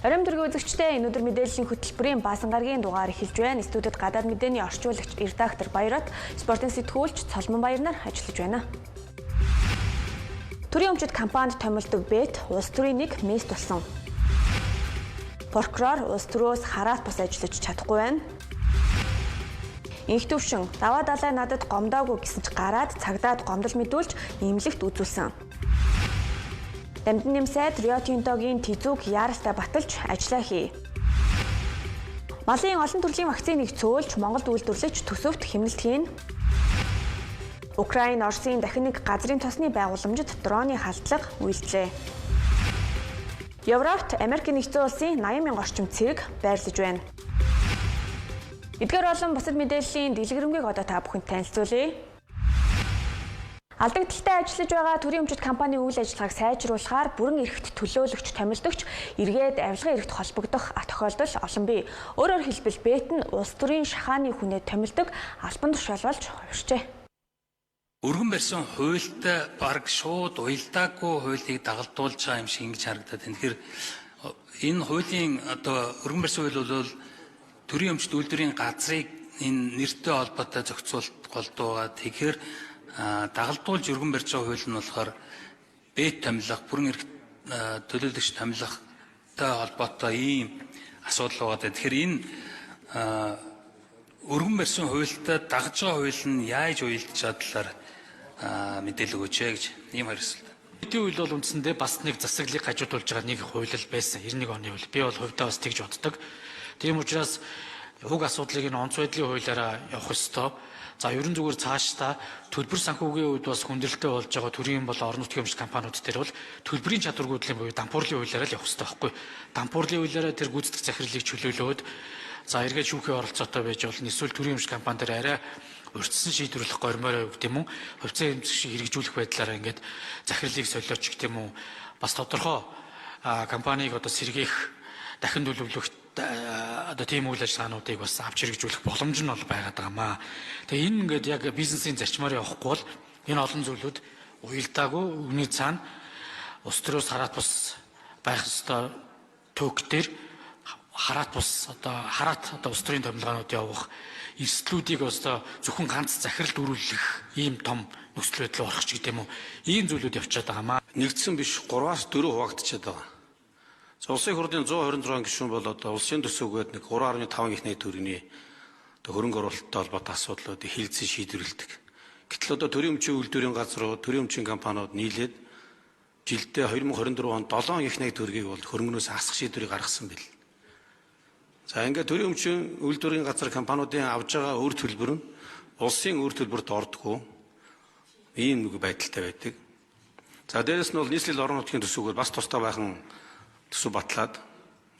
Оройн дөргийн үзэгчтэй энэ өдөр мэдээллийн хөтөлбөрийн баасан гарагийн дугаар эхэлж байна. Студид гадаад мэдээний орчуулагч редактор Баярат, спортын сэтгүүлч Цолмон Баяр нар ажиллаж байна. Төрийн өмчит компанид томилдог бет улс төрийн нэг мест болсон. Прокурор улс төрөөс хараалт бас ажиллаж чадахгүй байна. Инх төвшин даваа далай надад гомдоогүй гэсэн ч гараад цагдаад гомдол мэдүүлж имлэгт үзүүлсэн. Дамдын нэмсайд Рио Тинтогийн Тизүг яаралтай баталж ажиллаа хий. Малын олон төрлийн вакциныг цөөлж Монголд үйлдвэрлэж төсөвт хэмнэлт хийн. Украин Оросын дахин нэг газрын тосны байгууламжид дроны халдлага үйлдлээ. Европт Америкийн нэгдсэн улсын 80,000 орчим цэрэг байрлаж байна. Эдгээр болон бусад мэдээллийн дэлгэрэнгийг одоо та бүхэнд танилцуулъя. Алдагдaltaй ажиллаж байгаа төрийн өмчит компанийн үйл ажиллагааг сайжруулахаар бүрэн эрхт төлөөлөгч томилдогч эргээд авилгын эрхт холбогдох тохиолдол олон бий. Өөрөөр хэлбэл бет нь улс төрийн шахааны хүнээ томилдог албан тушаалуулж хувирчээ. Өргөн барьсан хуультай баг шууд уялдаагүй хуулийг дагалдуулж байгаа юм шиг ингэж харагдаад байна. Тэгэхээр энэ хуулийн одоо өргөн барьсан хууль бол төрийн өмчит үйлдвэрийн газрыг энэ нэртэй холбоотой зохицуулт голдуу байгаа. Тэгэхээр дагалдуулж өргөн барьж байгаа хууль нь болохоор бет томилох, бүрэн эрх төлөөлөгч томилохтой холбоотой ийм асуудал байгаа. Тэгэхээр энэ өргөн барьсан хуультай дагж байгаа хууль нь яаж уялдж байгаа талаар мэдээлэл өгөөч гэж ийм хариулт. Бидний хууль бол үндсэндээ бас нэг засаглалыг хажуудуулж байгаа нэг хууль байсан. 91 оны хууль. Би бол хувьдаа бас тэгж боддог. Тийм учраас уг асуудлыг энэ онц байдлын хуулиараа явах ёстой. За ерөн зүгээр цаашдаа төлбөр санхүүгийн үед бас хүндрэлтэй болж байгаа төрийн бол орон нутгийн өмчит компаниуд дээр бол төлбөрийн чадваргүйдлийн буюу дампуурлын хуулиараа л явах хэрэгтэй байхгүй. Дампуурлын хуулиараа тэр гүйцэтгэх захирлыг чөлөөлөөд за эргээд шүүхийн оролцоотой байж болно. Эсвэл төрийн өмчит компани дээр арай урьдчилан шийдвэрлэх гормоор гэдэг юм уу? Хувьцаа эмзэг шиг хэрэгжүүлэх байдлаараа ингээд захирлыг солиоч гэдэг юм уу? Бас тодорхой компанийг одоо сэргээх дахин төлөвлөх одоо тийм үйл ажиллагаануудыг бас авч хэрэгжүүлэх боломж нь бол байгаад байгаамаа. Тэгээ энэ ингээд яг бизнесийн зарчмаар явахгүй бол энэ олон зүйлүүд уялдаагүй өгний цаана улс төрөөс хараат бус байх ёстой төг дээр хараат одоо улс төрийн томилгоонууд явах эрсдлүүдийг одоо зөвхөн ганц захиралд өрүүлэх ийм том нөхцөл байдал орох ч гэдэм үү. Ийм зүйлүүд явчихад байгаамаа. Нэгдсэн биш 3-аас 4 хуваагдчихад байгаа. Улсын хурлын 126 гишүүн бол одоо улсын төсөвгөөд нэг 3.5 их найт төгрөгийн одоо хөрөнгө оруулалттай холбоотой асуудлуудыг хилцэн шийдвэрлэдэг. Гэтэл одоо төрийн өмчийн үйлдвэрийн газар, төрийн өмчийн компаниуд нийлээд жилдээ 2024 онд 7 их найт төгрөгийг бол хөрөнгөнөөс асах шийдвэрийг гаргасан бэл. За ингээд төрийн өмчийн үйлдвэрийн газар компаниудын авж байгаа үр төлбөр нь улсын үр төлбөрт ордоггүй ийм нэг байдалтай байдаг. За дээрэс нь бол нийслэл орон нутгийн төсөвгөөр бас тусдаа байхан төсөв батлаад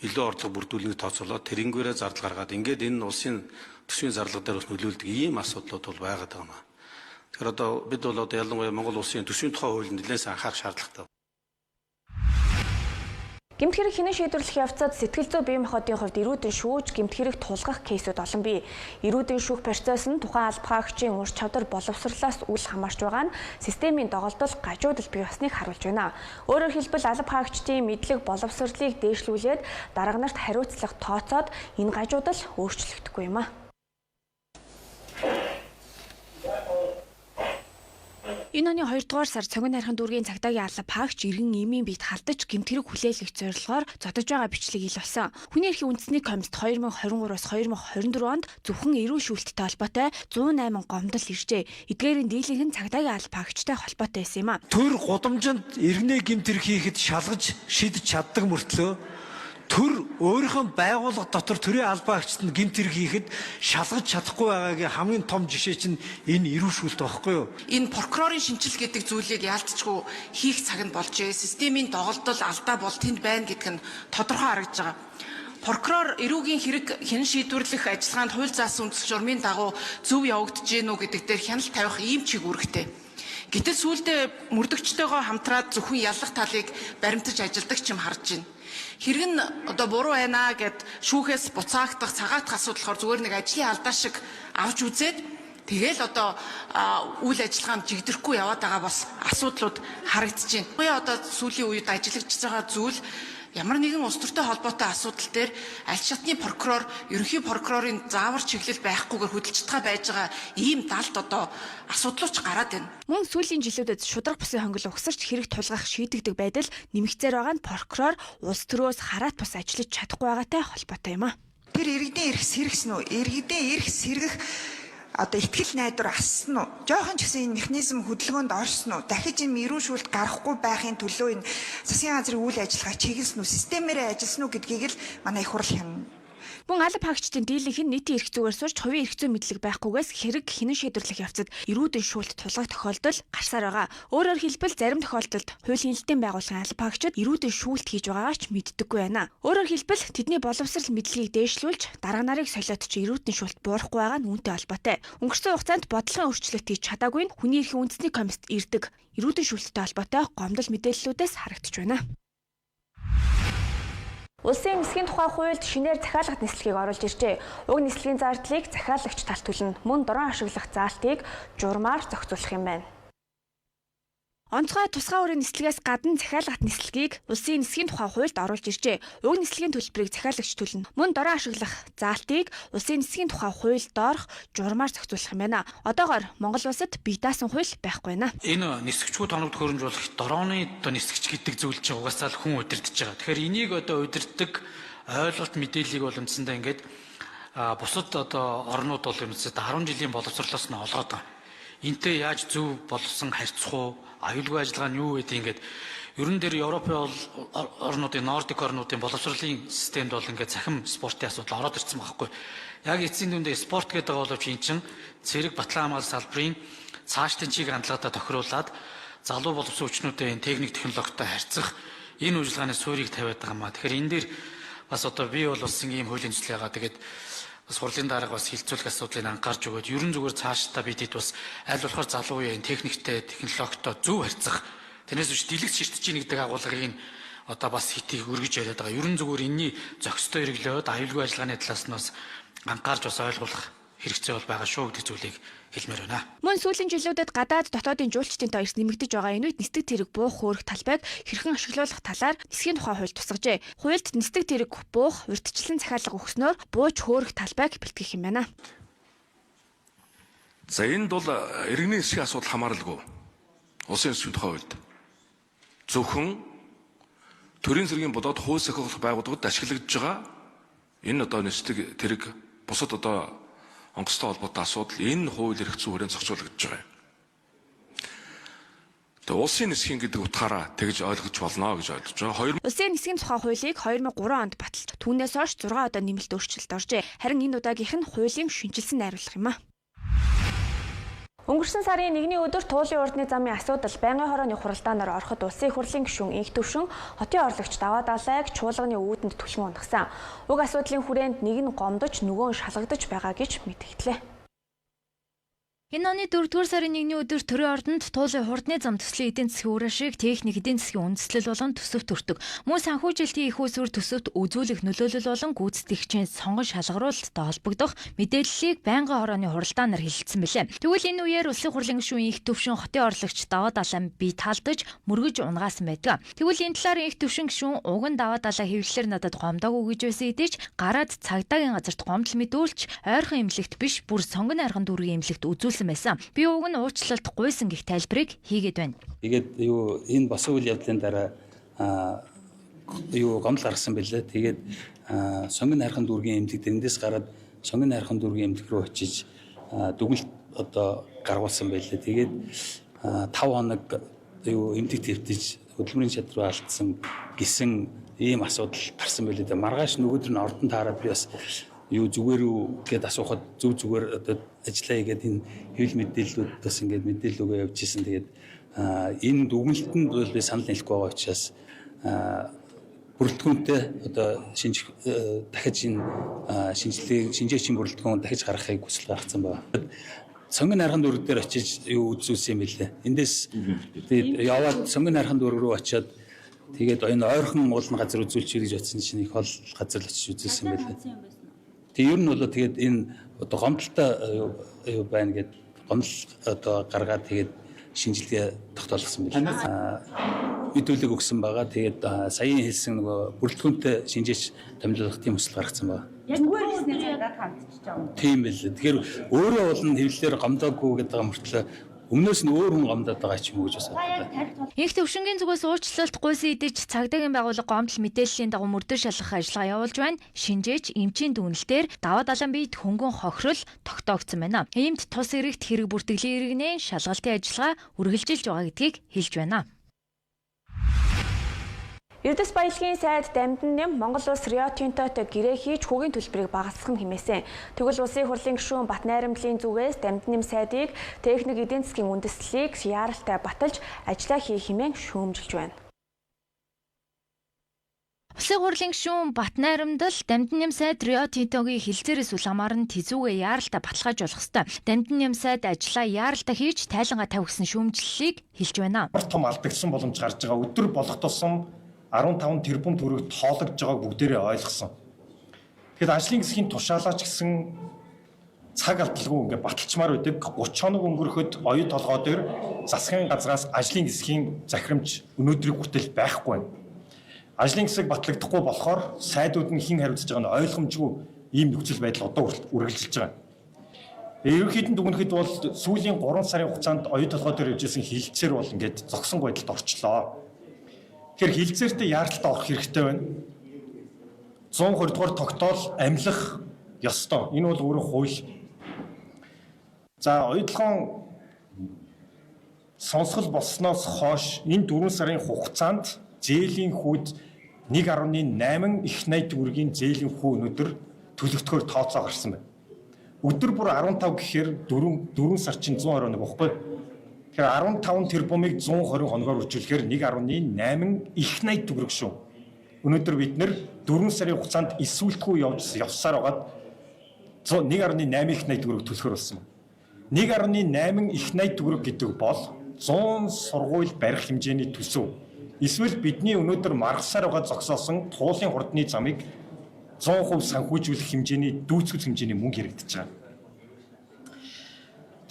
илүү орлого бүрдүүлэхийг тооцоолоод тэрнгээрээ зардал гаргаад ингээд энэ улсын төсвийн зарлага дээр бас нөлөөлдөг ийм асуудлууд бол байгаад байгаа юм. Тэгэхээр одоо бид бол одоо ялангуяа Монгол улсын төсвийн тухай хуулинд нэлээд анхаарах шаардлагатай. Гэмт хэрэг хинэн шийдвэрлэх явцад сэтгэл зүй бие махбодын хувьд эрүүдэн шүүж гэмт хэрэг тулгах кейсүүд олон бий. Эрүүдэн шүүх процесс нь тухайн албахаагчийн ур чадвар боловсрлоос үл хамаарч байгаа нь системийн доголдол гажуудал бий болсныг харуулж байна. Өөрөөр хэлбэл албахаагчдын мэдлэг боловсрлыг дээшлүүлээд дарга нарт хариуцлага тооцоод энэ гажуудал өөрчлөгдөхгүй юм а. Энэ оны 2 дугаар сар Цогн хайрхан дүүргийн цагдаагийн алба паагч иргэн эмийн биет халдаж гэмт хэрэг хүлээлгэх зорилгоор зодож байгаа бичлэг ил болсон. Хүний эрхийн үндэсний комист 2023-аас 2024 онд зөвхөн эрүү шүүлттэй холбоотой 108 гомдол иржээ. Эдгээрийн дийлэнх нь цагдаагийн алба паагчтай холбоотой байсан юм а. Төр гудамжинд иргэнэ гэмт хэрэг хийхэд шалгаж шийдэж чаддаг мөртлөө төр өөрийнхөө байгууллага дотор төрийн албаагчид нь гэмт хэрэг хийхэд шалгаж чадахгүй байгаагийн хамгийн том жишээ чинь энэ эрүү шүүлт байхгүй юу? Энэ прокурорын шинжил гэдэг зүйлийг яалтчгүй хийх цаг нь болжээ. Системийн доголдол алдаа бол тэнд байна гэдг нь тодорхой харагдж байгаа. Прокурор эрүүгийн хэрэг хэн шийдвэрлэх ажиллагаанд хууль заасан үндэслэл журмын дагуу зөв явагдаж гэнүү гэдэг дээр хяналт тавих ийм чиг үүрэгтэй. Гэтэл сүүлдээ мөрдөгчтэйгөө хамтраад зөвхөн яллах талыг баримтаж ажилдаг ч юм харж байна. Хэрэг нь одоо буруу байна гэд шүүхээс буцаагдах, цагаатах асуудал болохоор зүгээр нэг ажлын алдаа шиг авч үзээд тэгэл одоо үйл ажиллагаанд жигдэрэхгүй яваад байгаа бас асуудлууд харагдаж байна. Одоо сүүлийн үед ажиллагдж байгаа зүйл ямар нэгэн улс төртэй холбоотой асуудал дээр аль шатны прокурор, ерөнхий прокурорын заавар чиглэл байхгүйгээр хөдөлж чадгаа байж байгаа ийм далд одоо асуудлууч гараад байна. Мөн сүүлийн жилүүдэд шударга бусын хонгил угсарч хэрэг тулгах шийдэгдэг байдал нэмэгцээр байгаа нь прокурор улс төрөөс хараат бус ажиллаж чадахгүй байгаатай холбоотой юм а. Тэр иргэдийн эрх сэргсэн үү? Иргэдийн эрх сэргэх одоо ихтгэл найдвар ассан уу? Жохон ч гэсэн энэ механизм хөдөлгөөнд орсон уу? Дахиж энэ мөрөө шүүлт гарахгүй байхын төлөө энэ засгийн газрын үйл ажиллагаа чиглэсэн үү? Системээрээ ажилласан уу гэдгийг л манай их хурл хянана. Мөн алба хаагчдын дийлэнх нь нийтийн эрх зүгээр сурч хувийн эрх зүйн мэдлэг байхгүйгээс хэрэг хинэн шийдвэрлэх явцад эрүүдэн шүүлт тулгах тохиолдол гарсаар байгаа. Өөрөөр хэлбэл зарим тохиолдолд хуулийн хэлтийн байгууллагын алба хаагчид эрүүдэн шүүлт хийж байгаагаа ч мэддэггүй байна. Өөрөөр хэлбэл тэдний боловсрал мэдлэгийг дээшлүүлж дарга нарыг солиод чи эрүүдэн шүүлт буурахгүй байгаа нь үүнтэй холбоотой. Өнгөрсөн хугацаанд бодлогын өөрчлөлт хийж чадаагүй нь хүний эрхийн үндэсний комист ирдэг эрүүдэн шүүлттэй холбоотой гомдол мэдээллүүдээс харагдаж байна. Улсын нисхийн тухай хуульд шинээр захиалгад нислэгийг оруулж иржээ. Уг нислэгийн зардлыг захиалагч талт төлнө. Мөн дрон ашиглах заалтыг журмаар зохицуулах юм байна. Онцгой тусгай өөрийн нислэгээс гадна захиалгат нислэгийг улсын нисхийн тухай хуульд оруулж иржээ. Уг нислэгийн төлбөрийг захиалагч төлнө. Мөн дороо ашиглах заалтыг улсын нисхийн тухай хуульд доорх журмаар зохицуулах юм байна. Одоогоор Монгол улсад бие даасан хууль байхгүй байна. Энэ нисгчгүй тоногд хөрөмжүүлэх дорооны нисгч гэдэг зүйл чинь угаасаа л хүн удирдах байгаа. Тэгэхээр энийг одоо удирдах ойлголт мэдээллийг бол үндсэндээ ингээд бусад одоо орнууд бол үндсэндээ 10 жилийн боловсролоос нь олгоод байгаа. Энтэй яаж зөв болсон харьцах уу? Аюулгүй ажиллагаа нь юу гэдэг ингээд ерөн дээр Европын орнуудын Нордик орнуудын боловсролын системд бол ингээд цахим спортын асуудал ороод ирсэн байхгүй. Яг эцсийн дүндээ спорт гэдэг боловч эн чинь цэрэг батлан хамгаалалт салбарын цаашдын чиг хандлагатай тохируулаад залуу боловсон хүчнүүдийн техник технологитой харьцах энэ үйлчилгээний суурийг тавиад байгаа юм а. Тэгэхээр энэ дээр бас одоо би бол улсын ийм хуулийн төслийг яагаад тэгээд бас хурлын дарга бас хилцүүлэх асуудлыг анхаарч өгөөд ерөн зүгээр цаашдаа бидэд бас аль болохоор залуу үеийн техниктэй технологитой зөв харьцах тэрнээс биш дэлгэц ширтэж ийн гэдэг агуулгыг одоо бас хитийг өргөж яриад байгаа. Ерөн зүгээр энэний зохистой хэрэглээд аюулгүй ажиллагааны талаас нь бас анхаарч бас ойлгуулах хэрэгцээ бол байгаа шүү гэдэг зүйлийг хэлмээр байна. Мөн сүүлийн жилүүдэд гадаад дотоодын жуулчдын тоёрс нэмэгдэж байгаа энэ үед нисдэг тэрэг буух хөөрөх талбайг хэрхэн ашиглуулах талаар нисхийн тухай хууль тусгажээ. Хуульд нисдэг тэрэг буух урьдчилан захиалга өгснөөр бууж хөөрөх талбайг бэлтгэх юм байна. За энд бол иргэний нисхийн асуудал хамааралгүй. Улсын нисхийн тухай хуульд зөвхөн төрийн зэргийн болоод хууль сахиулах байгууллагад ашиглагдж байгаа энэ одоо нисдэг тэрэг бусад одоо онгоцтой холбоотой асуудал энэ хууль эрх зүйн хүрээнд зохицуулагдж байгаа юм. Тэгээ улсын нисхийн гэдэг утгаараа тэгж ойлгож болно гэж ойлгож байгаа. Улсын нисхийн тухай хуулийг 2003 онд баталж түүнээс хойш 6 удаа нэмэлт өөрчлөлт оржээ. Харин энэ удаагийнх нь хуулийн шинжилсэн найруулга юм а. Өнгөрсөн сарын 1-ний өдөр туулын урдны замын асуудал байнгын хорооны хуралдаанаар ороход улсын их хурлын гишүүн инх төвшин хотын орлогч Даваа Далайг чуулганы үүдэнд түлхэн унагсан. Уг асуудлын хүрээнд нэг нь гомдож нөгөө нь шалгагдаж байгаа гэж мэдгдлээ. Энэ оны 4-р сарын 1-ний өдөр төрийн ордонд туулын хурдны зам төслийн эдийн засгийн үр ашиг, техник эдийн засгийн үндэслэл болон төсөвт өртөг. Мөн санхүүжилтийн их усүр төсөвт үзүүлэх нөлөөлөл болон гүйцэтгэгчийн сонгон шалгаруулалттай холбогдох мэдээллийг байнгын хорооны хуралдаанаар хэлэлцсэн билээ. Тэгвэл энэ үеэр улсын хурлын гишүүн инх төвшин хотын орлогч Даваа Далай бие таалдаж мөргөж унгасан байдаг. Тэгвэл энэ талаар инх төвшин гишүүн уг нь Даваа Далай хэвлэлээр надад гомдоогүй гэж байсан хэдий ч гараад цагдаагийн газарт гомдол мэдүүлж ойрхон эмнэлэгт биш бүр сонгон айрхан дүүргийн эмнэлэгт үзүүлсэн байсан. Би уг нь уучлалт гуйсан гэх тайлбарыг хийгээд байна. Тэгээд энэ босон үйл явдлын дараа гомдол гаргасан байлаа. Тэгээд сонгон хайрхан дүүргийн эмнэлэг дэндээс гараад сонгон хайрхан дүүргийн эмнэлэг рүү очиж дүгнэлт одоо гаргуулсан байлаа. Тэгээд 5 хоног эмнэлэг твтэж хөдөлмөрийн чадвар алдсан гэсэн ийм асуудал гарсан байлаа. Маргааш нөгөөдөр нь ордон таараад би бас зүгээр үү гэд асуухад зүгээр одоо ажиллаа хийгээд энэ хэвлэл мэдээллүүд бас ингээд мэдээлэл өгөө явж исэн. Тэгээд энэ дүгнэлтэнд бол би санал нийлэхгүй байгаа учраас бүрэлдэхүүнтэй одоо дахиж энэ шинжээчийн бүрэлдэхүүн дахиж гаргахыг хүсэл гаргасан байна. Сонгон хайрхан дүүрэг дээр очиж үзүүлсэн юм билээ. Эндээс тэгээд яваад сонгон хайрхан дүүрэг рүү очиод тэгээд энэ ойрхон уулын газар үзүүлчих гэж бодсон чинь их хол газар л очиж үзүүлсэн байлээ. Тэгээ ер нь бол тэгээд энэ одоо гомдолтой байна гэд гомдол одоо гаргаад тэгээд шинжилгээ тогтоолгосон байна. мэдүүлэг өгсөн байгаа. Тэгээд саяын хэлсэн нөгөө бүрэлдэхүүнтэй шинжээч томилох тийм хүсэл гаргасан байгаа. Яг зүгээр хэлснээр яагаад хандчихж байгаа юм? Тийм байл. Тэгэхээр өөрөө бол нь хэвлэлээр гомдоогүй гэдэг байгаа мөртлөө өмнөөс нь өөр хүн гомдоод байгаа ч юм уу гэж бас бодлоо. Инх төвшингийн зүгээс уучлалт гуйсан идэж цагдаагийн байгууллага гомдол мэдээллийн дагуу мөрдөр шалгах ажиллагаа явуулж байна. Шинжээч эмчийн дүгнэлтээр даваа далайн биед хөнгөн хохирол тогтоогдсон байна. Иймд тус эрэгт хэрэг бүртгэлийн иргэнийн шалгалтын ажиллагаа үргэлжилж байгаа гэдгийг хэлж байна. Эрдэс баялагын сайд Дамжин нэм Монгол улс Рио Тинтотой гэрээ хийж хүүгийн төлбөрийг багасгах хэмээсэн. Тэгвэл улсын хурлын гишүүн Бат Найрамдлын зүгээс Дамжин нэм сайдыг техник эдийн засгийн үндэслэлийг яаралтай баталж ажиллаа хийх хэмээн шүүмжилж байна. Улсын хурлын гишүүн Бат Найрамдал Дамжин нэм сайд Рио Тинтогийн хилцээрээс уламаар нь тэзүүгээ яаралтай баталгаажуулах ёстой. Дамжин нэм сайд ажиллаа яаралтай хийж тайлангаа тавь гэсэн шүүмжлэлийг хэлж байна. Том алдагдсан боломж гарч байгаа. Өдөр болох тусам 15 тэрбум төгрөг тоологдж байгааг бүгдээрээ ойлгосон. Тэгэхэд ажлын хэсгийн тушаалаач гэсэн цаг алдалгүй ингээд баталчмаар байдаг. 30 хоног өнгөрөхөд оюу толгой дээр засгийн газраас ажлын хэсгийн захирамж өнөөдрийг хүртэл байхгүй байна. Ажлын хэсэг батлагдахгүй болохоор сайдууд нь хэн хариуцж байгааг нь ойлгомжгүй ийм нөхцөл байдал одоо үргэлжилж байгаа. Ерөнхийдөө дүгнэхэд бол сүүлийн 3 сарын хугацаанд оюу толгой дээр явжсэн хилцээр бол ингээд зогсон байдалд орчлоо. Тэгэхээр хилцээртэй яаралтай орох хэрэгтэй байна. 120 дугаар тогтоол амлах ёстой. Энэ бол өөрөө хууль. За оюутлогын сонсгол болсноос хойш энэ 4 сарын хугацаанд зээлийн хүүд 1.8 их найт төгрөгийн зээлийн хүү өнөдөр төлөвтгөөр тооцоо гарсан байна. Өдөр бүр 15 гэхээр 4 сар чинь 121 баггүй. Тэгэхээр 15 тэрбумыг 120 хоногоор үржүүлэхээр 1.8 их найт төгрөг шүү. Өнөөдөр бид нэр 4 сарын хугацаанд эсвэлтгүй явсаар байгаад 1.8 их найт төгрөг төлөхөр болсон. 1.8 их найт төгрөг гэдэг бол 100 сургууль барих хэмжээний төсөв. Эсвэл бидний өнөөдөр маргасаар байгаа зогсоосон туулын хурдны замыг 100% санхүүжүүлэх хэмжээний дүүцгэл хэмжээний мөнгө хэрэгдэж байгаа.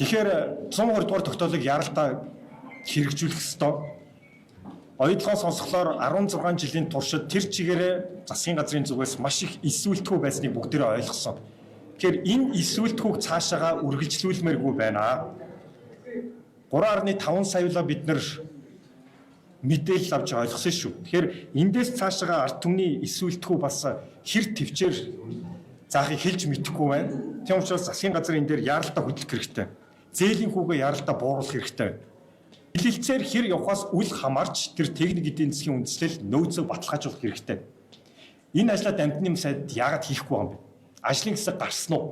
Тэгэхээр 120 дугаар тогтоолыг яаралтай хэрэгжүүлэх ёстой. Оюутлогын сонсголоор 16 жилийн туршид тэр чигээрээ засгийн газрын зүгээс маш их эсвэлтгүй байсныг бүгдээрээ ойлгосон. Тэгэхээр энэ эсвэлтгүйг цаашаага үргэлжлүүлмээргүй байна. 3.5 саяла бид нар мэдээлэл авч ойлгосон шүү. Тэгэхээр эндээс цаашаага ард түмний эсвэлтгүү бас хэр төвчээр заахыг хэлж мэдэхгүй байна. Тийм учраас засгийн газар энэ дээр яаралтай хөдөлгөх хэрэгтэй. Зээлийн хүүгээ яаралтай бууруулах хэрэгтэй. Хилэлцээр хэр явахаас үл хамаарч тэр техник эдийн засгийн үндэслэл нөөцөө баталгаажуулах хэрэгтэй. Энэ ажлаа Дамжин нэм сайд яагаад хийхгүй байгаа юм бэ? Ажлын хэсэг гарсан уу?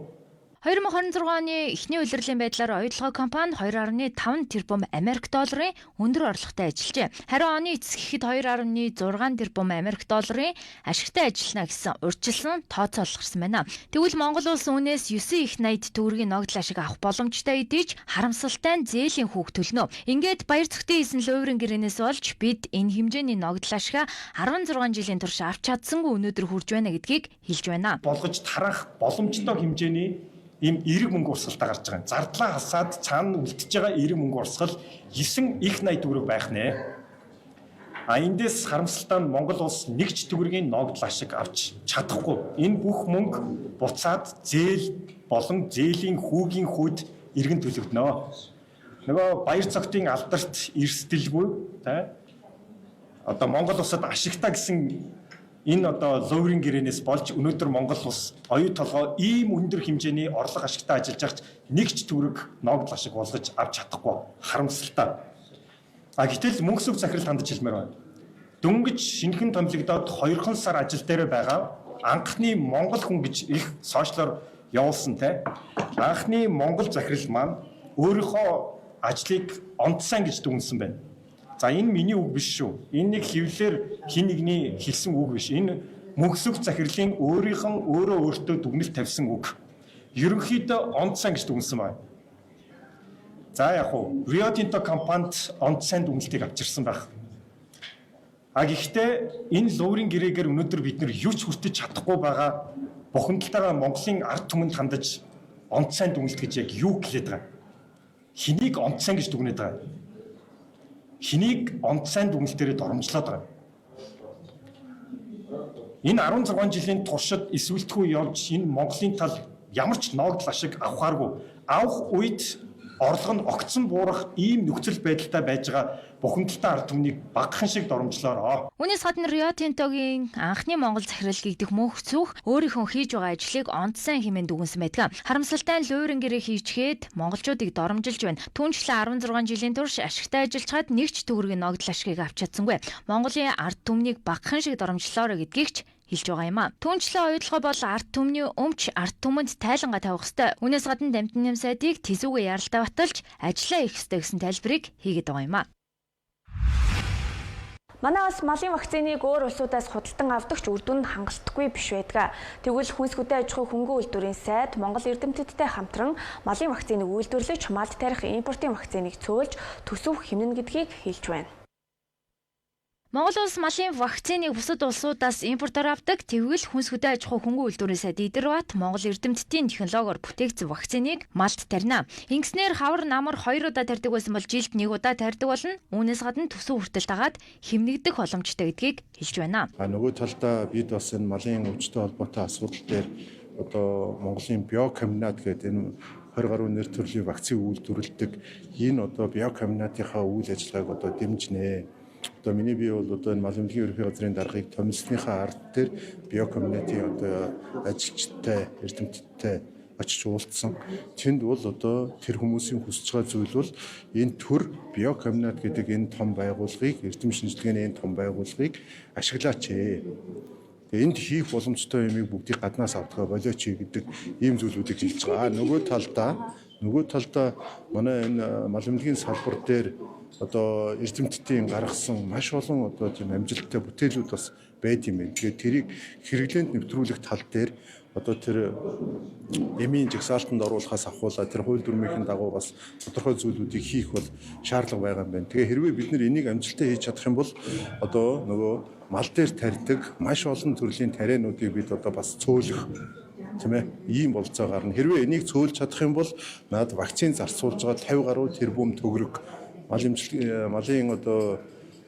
2026 оны эхний улирлын байдлаар оюутлогын компани 2.5 тэрбум Америк долларын өндөр орлоготой ажиллажээ. Харин оны эцэс гэхэд 2.6 тэрбум Америк долларын ашигтай ажиллана гэсэн урьдчилсан тооцоолол гарсан байна. Тэгвэл Монгол улс үүнээс 9 их найт төгрөгийн ногдол ашиг авах боломжтой эдэж харамсалтай нь зээлийн хүүг төлнө. Ингээд баяр цогтын хийсэн луйврын гэрээнээс болж бид энэ хэмжээний ногдол ашигаа 16 жилийн турш авч чадсангүй өнөөдөр хүрж байна гэдгийг хэлж байна. Болгож тарах боломжтой хэмжээний ийм эрэг мөнгө урсгалтай гарч байгаа. Зардлаа хасаад цаана үлдчихэж байгаа эрэг мөнгө урсгал 9 их найт төгрөг байх нэ. Эндээс харамсалтай нь Монгол улс нэгч төгрөгийн ногдол ашиг авч чадахгүй. Энэ бүх мөнгө буцаад зээл болон зээлийн хүүгийн хүүд иргэн төлөгдөнө. Нөгөө баяр цогтын алдарт эрсдэлгүй одоо Монгол улсад ашигтай гэсэн энэ одоо луйврын гэрээнээс болж өнөөдөр Монгол улс оюу толгой ийм өндөр хэмжээний орлого ашигтай ажиллаж байгч нэгч төгрөг ногдол ашиг болгож авч чадахгүй харамсалтай. Гэтэл мөнгөсөв захирал хандаж хэлмээр байна. Дөнгөж шинэхэн томилогдоод 2 сар ажил дээр байгаа анхны Монгол хүн гэж их сошиалор явуулсан анхны Монгол захирал маань өөрийнхөө ажлыг онцсан гэж дүгнсэн байна. За энэ миний үг биш шүү. Энэ нэг хэвлэлээр хин нэгний хэлсэн үг биш. Энэ мөнхсөг захирлын өөртөө дүгнэлт тавьсан үг. Ерөнхийдөө онцсан гэж дүгнсэн байна. За яг уу Рио Тинто компанид онцсан дүгнэлтийг авчирсан байх. Гэхдээ энэ луйврын гэрээгээр өнөөдөр бид нар юу ч хүртэж чадахгүй байгаа бухимдалтайгаа Монголын ард түмэнд хандаж онцсан дүгнэлт гэж яг юу гэлээд байгаа. Хэнийг онцсан гэж дүгнээд байгаа. хэнийг онцлайн дүгнэлтээр доромжлоод байгаа. Энэ 16 жилийн туршид эсвэлтгүй явж энэ Монголын тал ямар ч ноогдол ашиг авахааргүй авах үед орлого нь огцон буурах ийм нөхцөл байдалтай байж байгаа бухимдалтай ард түмнийг багахан шиг доромжлоороо. Үүнээс гадна Рио Тинтогийн анхны Монгол захирал гэгдэх мөнх цүх өөрийнхөө хийж байгаа ажлыг онц сайн хэмээн дүгнсэн байдаг. Харамсалтай нь луурин гэрээ хийчгээд монголчуудыг доромжилж байна. Түүнчлэн 16 жилийн турш ашигтай ажиллажгаад нэг ч төгрөгийн ногдол ашигыг авч чадсангүй. Монголын ард түмнийг багахан шиг доромжлоороо гэдгийг ч хэлж байгаа юм а. Түүнчлэн ойлгоо бол ард түмний өмч ард түмэнд тайлангаа тавих ёстой. Үүнээс гадна дамтны нэм сайдыг тэсүүгээ яралтай баталж ажиллаа хийх ёстой гэсэн тайлбарыг хийгээд байгаа юм а. Манай улс малын вакциныг өөр улсуудаас худалдан авдаг ч үр дүн хангалтгүй биш байдаг. Тэгвэл хүнс хөдөө аж ахуй хөнгөн үйлдвэрийн сайд Монгол эрдэмтдтэй хамтран малын вакциныг үйлдвэрлэж малд тарих импортын вакциныг цөөлж төсөв хэмнэн гэдгийг хэлж байна. Монгол улс малын вакциныг бусад улсуудаас импортоор авдаг. Тэгвэл хүнс хөдөө аж ахуй хөнгөн үйлдвэрийн сайд Идэрбат Монгол эрдэмтдийн технологиор бүтээгдсэн вакциныг малд тарина. Ингэснээр хавар намар 2 удаа тарьдаг байсан бол жилд 1 удаа тарьдаг болно. Үүнээс гадна төсөв хүртэл дагаад хэмнэгдэх боломжтой гэдгийг хэлж байна. Нөгөө талдаа бид бас энэ малын өвчтөй холбоотой асуудал дээр одоо Монголын биокомбинат гэдэг энэ 20 гаруй нэр төрлийн вакцин үйлдвэрлэдэг энэ одоо биокомбинатынхаа үйл ажиллагааг одоо дэмжинэ. Одоо миний бие бол одоо энэ мал эмнэлгийн ерөнхий газрын даргыг томилсныхаа ард дээр биокомбинатын одоо ажилчтай эрдэмтдтэй очиж уулзсан. Тэнд бол одоо тэр хүмүүсийн хүсэж байгаа зүйл бол энэ төр биокомбинат гэдэг энэ том байгууллагыг эрдэм шинжилгээний энэ том байгууллагыг ашиглаач. Энд хийх боломжтой юмыг бүгдийг гаднаас авдгаа болооч гэдэг ийм зүйлүүдийг хэлж байгаа. Нөгөө талдаа манай энэ мал эмнэлгийн салбар дээр одоо эрдэмтдийн гаргасан маш олон одоо тийм амжилттай бүтээлүүд бас байд юм байна. Тэгээд тэрийг хэрэглээнд нэвтрүүлэх тал дээр одоо тэр эмийн жагсаалтанд оруулахаас ахуулаад тэр хууль дүрмийн дагуу бас тодорхой зүйлүүдийг хийх бол шаардлага байгаа юм байна. Тэгээ хэрвээ бид нар энийг амжилттай хийж чадах юм бол одоо нөгөө мал дээр тарьдаг маш олон төрлийн тариануудыг бид одоо бас цөөлөх тийм ээ ийм болцоо гарна. Хэрвээ энийг цөөлж чадах юм бол наад вакцин зарцуулж байгаа 50 гаруй тэрбум төгрөг малын одоо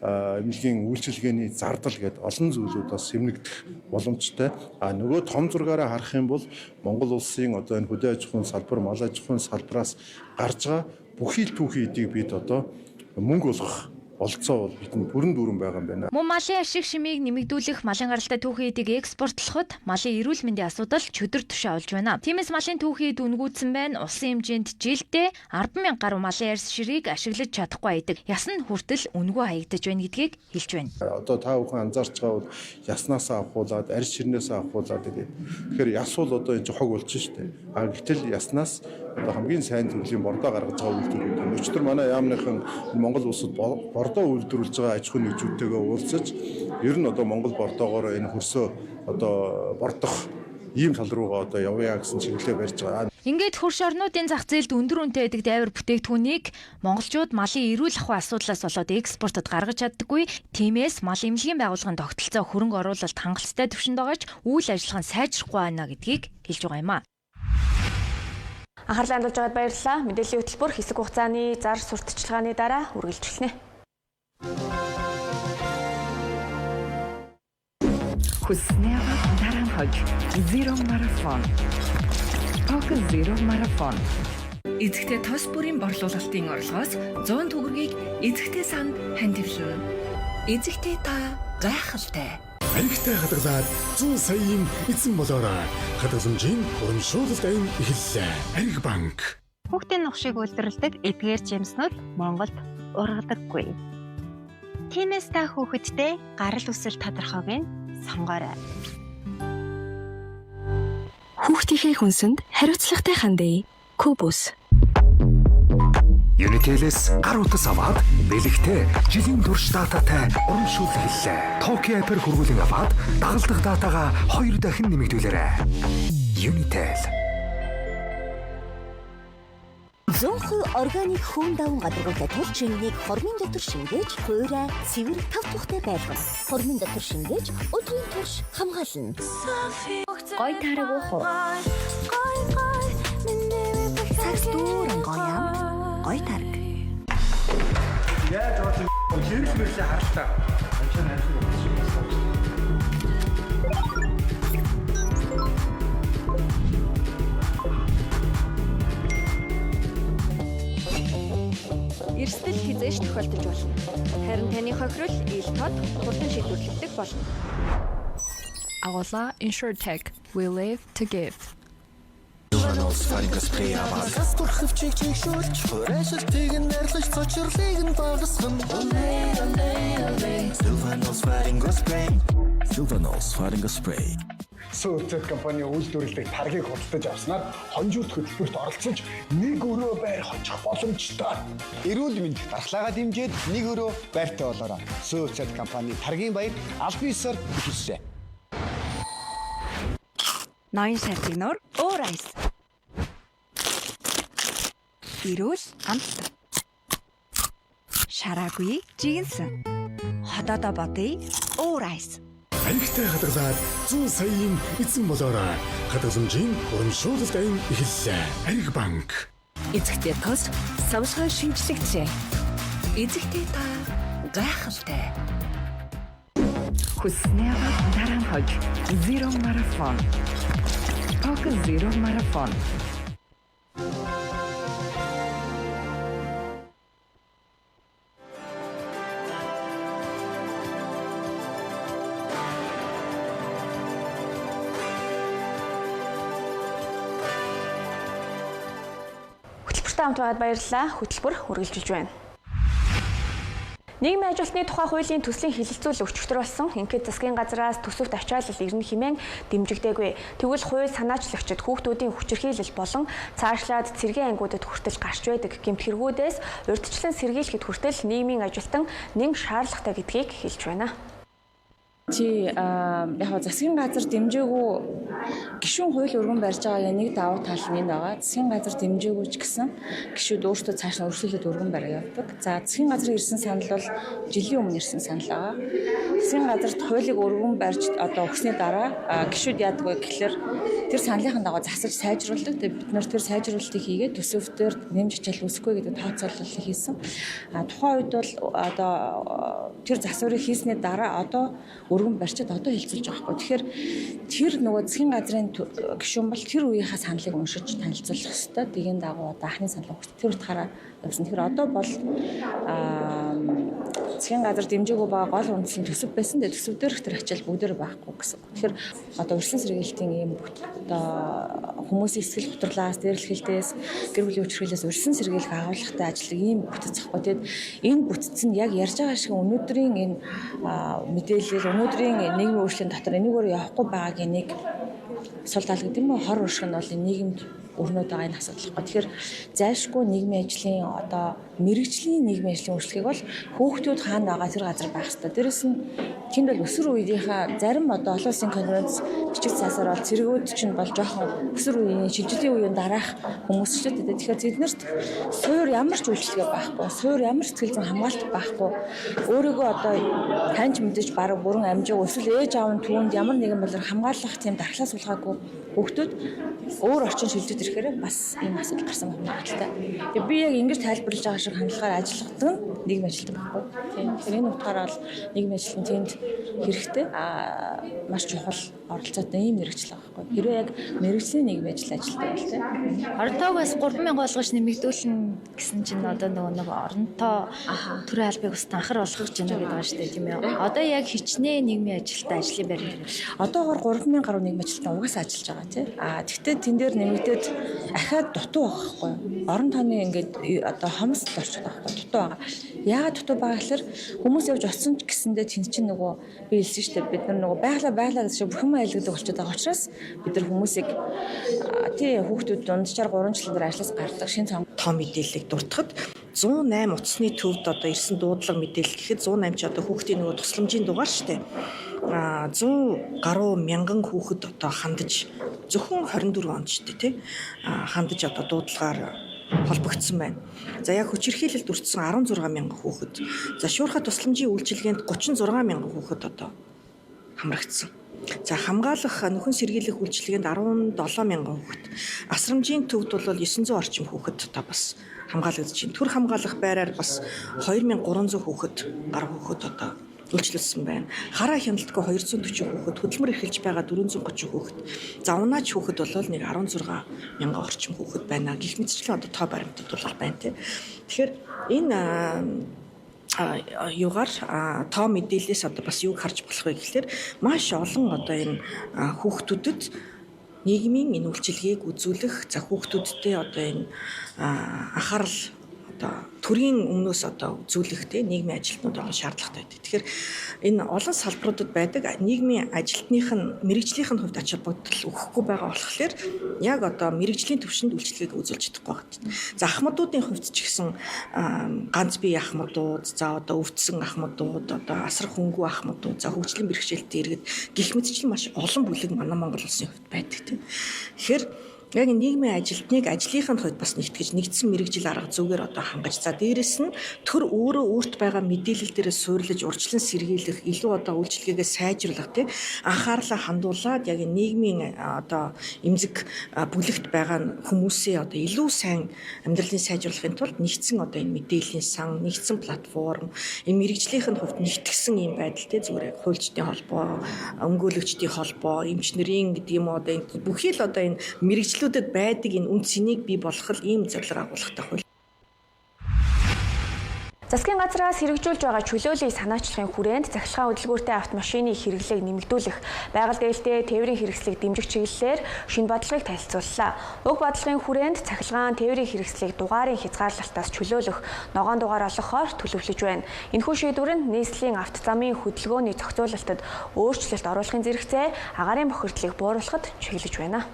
эмнэлгийн үйлчилгээний зардал гэдэг олон зүйлүүд бас хэмнэгдэх боломжтой. Нөгөө том зургаараа харах юм бол Монгол улсын одоо энэ хөдөө аж ахуйн салбар, мал аж ахуйн салбараас гарч байгаа бүхий л түүхий эдийг бид одоо мөнгө болгох олцоо бол бидний бүрэн дүүрэн байгаа юм байна. Мөн малын ашиг шимийг нэмэгдүүлэх, малын гаралтай түүхий эдийг экспортлоход малын эрүүл мэндийн асуудал чөдөр тушаа олж байна. Тиймээс малын түүхий эд үнгүүдсэн байна. Улсын хэмжээнд жилдээ 10,000 гаруй малын арьс ширийг ашиглаж чадахгүй байдаг. Яс нь хүртэл үнэгүй хаягдаж байна гэдгийг хэлж байна. Одоо та бүхэн анзаарч байгаа бол яснаасаа авахуулаад, арьс ширнээсээ авахуулаад гэдэг. Тэгэхээр яс бол одоо энэ хог болж штэ. Гэтэл яснаас одоо хамгийн сайн төрлийн бордоо гаргаж байгаа үйлдвэрүүд байна. Өчтөр манай яамныхан Монгол улсад бордоо үйлдвэрлэж байгаа аж ахуй нэгжүүдтэйгээ уулзаж ер нь одоо Монгол бордоогоор энэ хөрсөө одоо бордох ийм тал руугаа одоо явъя гэсэн чиглэлээр барьж байгаа. Ингээд хөрш орнуудын зах зээлд өндөр үнэтэй байдаг дайвар бүтээгдэхүүнийг монголчууд малын эрүүл ахуй асуудлаас болоод экспортод гаргаж чаддаггүй. Тиймээс мал эмнэлгийн байгууллагын тогтолцоо хөрөнгө оруулалт хангалттай түвшинд байгаач үйл ажиллагаа нь сайжрахгүй байна гэдгийг хэлж байгаа юм а. Анхаарлаа хандуулж байгаад баярлалаа. Мэдээллийн хөтөлбөр хэсэг хугацааны зар сурталчилгааны дараа үргэлжлэнэ. Хүснээр даран хож Zero Marathon. Poker Zero Marathon. Эцэгтэй тос бүрийн борлуулалтын орлогоос 100 төгрөгийг эцэгтэй санд хандивлана. Эцэгтэй та гайхалтай. Аягтай хадгалаад 100 саяын эзэн болоорой. Хадгаламжийн урамшуулалт айн эхэллээ. Ариг банк. Хүүхдийн нухшийг үйлдвэрлэдэг эдгээр жимснүүд Монголд ургадаггүй. Тиймээс та хүүхэдтэй гарал үүсэл тодорхойг нь сонгоорой. Хүүхдийнхээ хүнсэнд хариуцлагатай хандъя. Kubus. Unitel-с гар утас аваад бэлэгтэй жилийн турш дататай урамшуул хэллээ. Tokyo App-ээр хургуулын аваад дагалдах датагаа 2 дахин нэмэгдүүлээрэй. Unitel. 100% органик хүн даван гадаргуутай тул шингээг хормын дотор шингээж, хуурай, цэвэр, тав тухтай байлгана. Хормын дотор шингээж, өдрийн турш хамгаална. Гой тараг уу? Сакс дүүрэн гоём. Гой тараг. эрэл мэрлээ харалтаа. Анчаа найрсан болсон байсан. Эрсдэл хизээш тохиолдож болно. Харин таны хохирол ил тод хурдан шийдвэрлэгдэх болно. Агуулга InsurTech. We live to give. Сylvanos Faringa Spray аваад гастурхвчиг чигшүүлж хуурайшилтыг нь нэрлэж цочрлыг нь багасгана. Sylvanos Faringa Spray. Sylvanos Faringa Spray. Сүүцэд компани үйлдвэрлэдэг таргийг худалдаж авснаар хонжуулт хөтөлбөрт оролцож нэг өрөө байр хончих боломжтой. Эрүүл мэндийг дархлаагаа дэмжиж нэг өрөө байртай болоорой. Сүүцэд компани таргийн баяр албан ёсоор эхэллээ. Ноён шатигнор Орайс. Эрүүл амт. Шараагүй жигэнсэн. Ходоодо бодъё Орайс. Аригтай хадгалаад 100 саяын эзэн болоорой. Хадгаламжийн урамшуулалт айн эхэллээ. Ариг банк. Эцэгтэй тос савшгаа шинжлэгчээ. Эцэгтэй та гайхалтай. Хүснээр дараан хож Zero Marathon. Poker Zero Marathon. Хөтөлбөртэй хамт байгаад баярлалаа. Хөтөлбөр үргэлжилж байна. Нийгмийн ажилтны тухай хуулийн төслийн хэлэлцүүл өчигдөр болсон Инхэд засгийн газраас төсөвт ачаалал ирнэ хэмээн дэмжигдээгүй. Тэгвэл хууль санаачлагчид хүүхдүүдийн хүчирхийлэл болон цаашлаад цэргийн ангиудад хүртэл гарч байдаг гэмт хэрэгүүдээс урьдчилан сэргийлэхэд хүртэл нийгмийн ажилтан нэн шаардлагатай гэдгийг хэлж байна. Чи яг засгийн газар дэмжээгүй гишүүн хууль өргөн барьж байгаа нэг давуу тал нь байгаа. Засгийн газар дэмжээгүй ч гэсэн гишүүд өөрсдөө цааш нь өрсөлдөд өргөн барь явдаг. За засгийн газар ирсэн санал бол жилийн өмнө ирсэн санал байгаа. Засгийн газарт хуулийг өргөн барьж одоо өгсөний дараа гишүүд яадаг вэ гэхэлэр тэр саналын дагуу засаж сайжруулдаг. Тэгээд бид нар тэр сайжруулалтыг хийгээд төсөвтөр нэмж ачаал үүсэхгүй гэдэг тооцоололыг хийсэн. Тухайн үед бол одоо тэр засварыг хийсний дараа одоо өргөн барьчид одоо хэлцүүлж байгаа байхгүй. Тэгэхээр тэр нөгөө засгийн газрын гишүүн бол тэр үеийнхаа саналыг уншиж танилцуулах хэрэгтэй. Тэгийн дагуу одоо анхны санал өгч тэр утгаараа явсан. Тэгэхээр одоо бол засгийн газар дэмжээгүй байгаа гол үндсэн төсөв байсан. Тэгээд төсөв дээрх тэр ачаал бүгдээр байхгүй гэсэн. Тэгэхээр одоо урьдчилан сэргийлтийн ийм одоо хүмүүсийн сэтгэл хөдлөлөөс дээрлэхэлтээс гэр бүлийн хүчирхийлэлээс урьдчилан сэргийлэх агуулгатай ажлыг ийм бүтцэх байхгүй. Тэгээд энэ бүтц нь яг ярьж байгаа шиг өнөөдрийн энэ мэдээлэл өнөөдрийн нийгмийн өөрчлөлийн дотор энийгээр явахгүй байгаагийн нэг сул тал гэдэг юм уу хор уршиг нь бол нийгэмд өрнөд байгаа энэ асуудал байхгүй. Тэгэхээр зайлшгүй нийгмийн ажлын одоо мэрэгжлийн нийгмийн ажлын үйлчлэгийг бол хүүхдүүд хаана байгаа тэр газар байх хэрэгтэй. Дээрэс нь тэнд бол өсвөр үеийнхаа зарим одоо олон улсын конференц бичиг цаасаар бол цэргүүд чинь бол жоохон өсвөр үеийн шилжилтийн үеийн дараах хүмүүс ч гэдэг. Тэгэхээр тэднэрт суур ямар ч үйлчлэгээ байхгүй, суур ямар сэтгэл зүйн хамгаалалт байхгүй. Өөрийгөө одоо таньж мэдэж бараг бүрэн амжиг эсвэл ээж аав нь түүнд ямар нэгэн болор хамгаалах тийм дархлаа суулгаагүй хүүхдүүд өөр орчин шилжиж ирэхээр бас ийм асуудал гарсан байна гэдэг. Тэгээ би яг ингэж тайлбарлаж байгаа шиг хандлагаар ажилладаг нь нийгмийн ажилтан байхгүй. Тэгэхээр энэ утгаараа бол нийгмийн ажилтан тэнд хэрэгтэй маш чухал оролцоотой ийм мэргэжил байгаа байхгүй. Хэрвээ яг мэргэжлийн нийгмийн ажил ажилтдаг бол тийм. Оронтойгоос 3,000 болгож нэмэгдүүлнэ гэсэн чинь одоо нэг оронтой төрийн албыг бас анхаар болгох гэж байна гэдэг шүү дээ тийм ээ. Одоо яг хичнээн нийгмийн ажилтаа ажлын байр. Одоогоор 3,000 гаруй нийгмийн ажилтан угаасаа ажиллаж байгаа тийм. Тэгвэл тэн дээр нэмэгдээд ахаад дутуу байгаа байхгүй. Орон тооны ингээд одоо хомс л орчод байгаа байхгүй. Дутуу байгаа. Яагаад дутуу байгаа гэхээр хүмүүс явж оцсон ч гэсэндээ тэн чинь нөгөө би хэлсэн шүү дээ. Бид нар нөгөө байглаа гэж бүхэн айлгдаг болчиход байгаа учраас бид нар хүмүүсийг тий хүүхдүүд дунджаар 3 жилийн дараа ажлаас гардаг шинэ том мэдээллийг дуртахад 108 утасны төвд одоо ирсэн дуудлага мэдээлэл гэхэд 108 ч одоо хүүхдийн нөгөө тусламжийн дугаар шүү дээ. 100 гаруй мянган хүүхэд одоо хандаж зөвхөн 24 онд шүү дээ тий хандаж одоо дуудлагаар холбогдсон байна. За яг хүчирхийлэлд өртсөн 16 мянган хүүхэд. За шуурхай тусламжийн үйлчилгээнд 36 мянган хүүхэд одоо хамрагдсан. За хамгаалах нөхөн сэргийлэх үйлчилгээнд 17,000 хүүхэд. Асрамжийн төвд бол 900 орчим хүүхэд одоо бас хамгаалагдаж байна. Төр хамгаалах байраар бас 2,300 хүүхэд гар хүүхэд одоо үйлчлүүлсэн байна. Хараа хяналтгүй 240 хүүхэд, хөдөлмөр эрхэлж байгаа 430 хүүхэд. За унаач хүүхэд бол нэг 16,000 орчим хүүхэд байна. Гэх мэтчлэн одоо тоо баримтад бол байна тий. Тэгэхээр энэ юугаар тоо мэдээлэлээс одоо бас юуг харж болох вэ гэхээр маш олон одоо энэ хүүхдүүдэд нийгмийн энэ үйлчилгээг үзүүлэх, за хүүхдүүдтэй одоо энэ анхаарал одоо төрийн өмнөөс одоо үзүүлэхтэй нийгмийн ажилтнууд олон шаардлагатай байдаг. Тэгэхээр энэ олон салбаруудад байдаг нийгмийн ажилтных нь мэрэгжлийнх нь хувьд ач холбогдол өгөхгүй байгаа болохоор яг одоо мэрэгжлийн түвшинд үйлчилгээг үзүүлж чадахгүй байна. За ахмадуудын хувьд ч гэсэн ганц бие ахмадууд, за одоо өвдсөн ахмадууд, одоо асар хөнгүү ахмадууд, за хөгжлийн бэрхшээлтэй иргэд гэх мэтчлэн маш олон бүлэг манай Монгол улсын хувьд байдаг тийм. Тэгэхээр яг нийгмийн ажилтныг ажлынхын хувьд бас нэгтгэж нэгдсэн мэрэгжил арга зүгээр одоо хангаж за дээрэс нь төр өөрөө өөрт байгаа мэдээлэл дээрээ суйрлаж урьдчилан сэргийлэх илүү одоо үйлчилгээгээ сайжруулах тийм анхаарлаа хандуулад яг нийгмийн одоо эмзэг бүлэгт байгаа хүмүүсээ одоо илүү сайн амьдралын сайжруулахын тулд нэгдсэн одоо энэ мэдээллийн сан нэгдсэн платформ энэ мэрэгжлийнх нь хувьд нэгтгэсэн юм байдал тийм зүгээр хуульчдын холбоо өмгөөлөгчдийн холбоо эмчнэрийн гэдэг юм одоо энэ бүхий л одоо энэ мэрэгжил байдаг энэ үн цэнийг бий болгох ийм зорилго агуулгатай хууль. Засгийн газраас хэрэгжүүлж байгаа чөлөөллийн санаачлахын хүрээнд цахилгаан хөдөлгөөртэй автомашины хэрэглээг нэмэгдүүлэх, байгаль дээлтэй тээврийн хэрэгслийг дэмжих чиглэлээр шинэ бодлогыг танилцууллаа. Уг бодлогын хүрээнд цахилгаан тээврийн хэрэгслийг дугаарын хязгаарлалтаас чөлөөлөх, ногоон дугаар олгохоор төлөвлөж байна. Энэхүү шийдвэр нь нийслэлийн авто замын хөдөлгөөний зохицуулалтад өөрчлөлт оруулахын зэрэгцээ агаарын бохирдлыг бууруулахад чиглэж байна.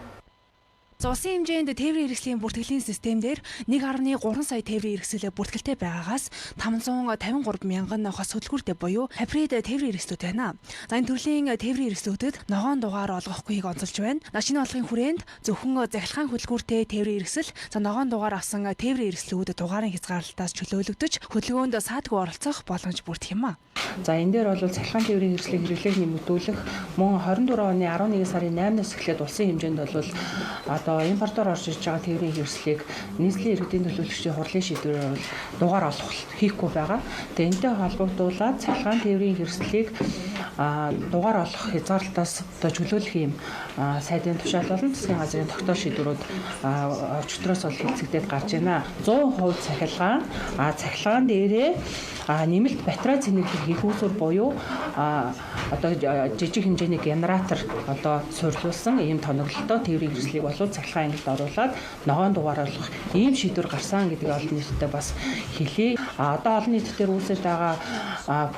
Улсын хэмжээнд тээврийн хэрэгслийн бүртгэлийн систем дээр 1.3 сая тээврийн хэрэгсэл бүртгэлтэй байгаагаас 553 мянган хос хөдөлгөөртэй буюу хибрид тээврийн хэрэгслүүд байна. За энэ төрлийн тээврийн хэрэгслүүдэд ногоон дугаар олгохгүйг онцолж байна. Шинэ бодлогын хүрээнд зөвхөн захилгаан хөдөлгөөртэй тээврийн хэрэгсэл, за ногоон дугаар авсан тээврийн хэрэгслүүд дугаарын хязгаарлалтаас чөлөөлөгдөж хөдөлгөөнд саадгүй оролцох боломж бүрдэх юм а. За энэ дээр бол захилгаан тээврийн хэрэгслийн хэрэглээг нэмэгдүүлэх мөн 24 оны 11 сарын 8-наас эхлээд улсын хэмжээнд бол одоо импортоор орж ирж байгаа тээврийн хэрэгслийг нийслэлийн иргэдийн төлөөлөгчдийн хурлын шийдвэрээр бол дугаар олох хийхгүй байгаа. Тэгээ энэтэй холбогдуулаад цахилгаан тээврийн хэрэгслийг дугаар олох хязгаарлалтаас одоо чөлөөлөх юм сайдын тушаал болон засгийн газрын тогтоол шийдвэрүүд өчигдроос бол хэлцэгдээд гарч байна. 100% цахилгаан дээрээ нэмэлт батарей цэнэглэх хийх үүсвэр буюу одоо жижиг хэмжээний генератор одоо суйрлуулсан ийм тоноглолтой тээврийн хэрэгслийг болов цахилгаан ангилд оруулаад ногоон дугаар олгох ийм шийдвэр гарсан гэдгийг олон нийтэд бас хэлье. Одоо олон нийтэд үүсэж байгаа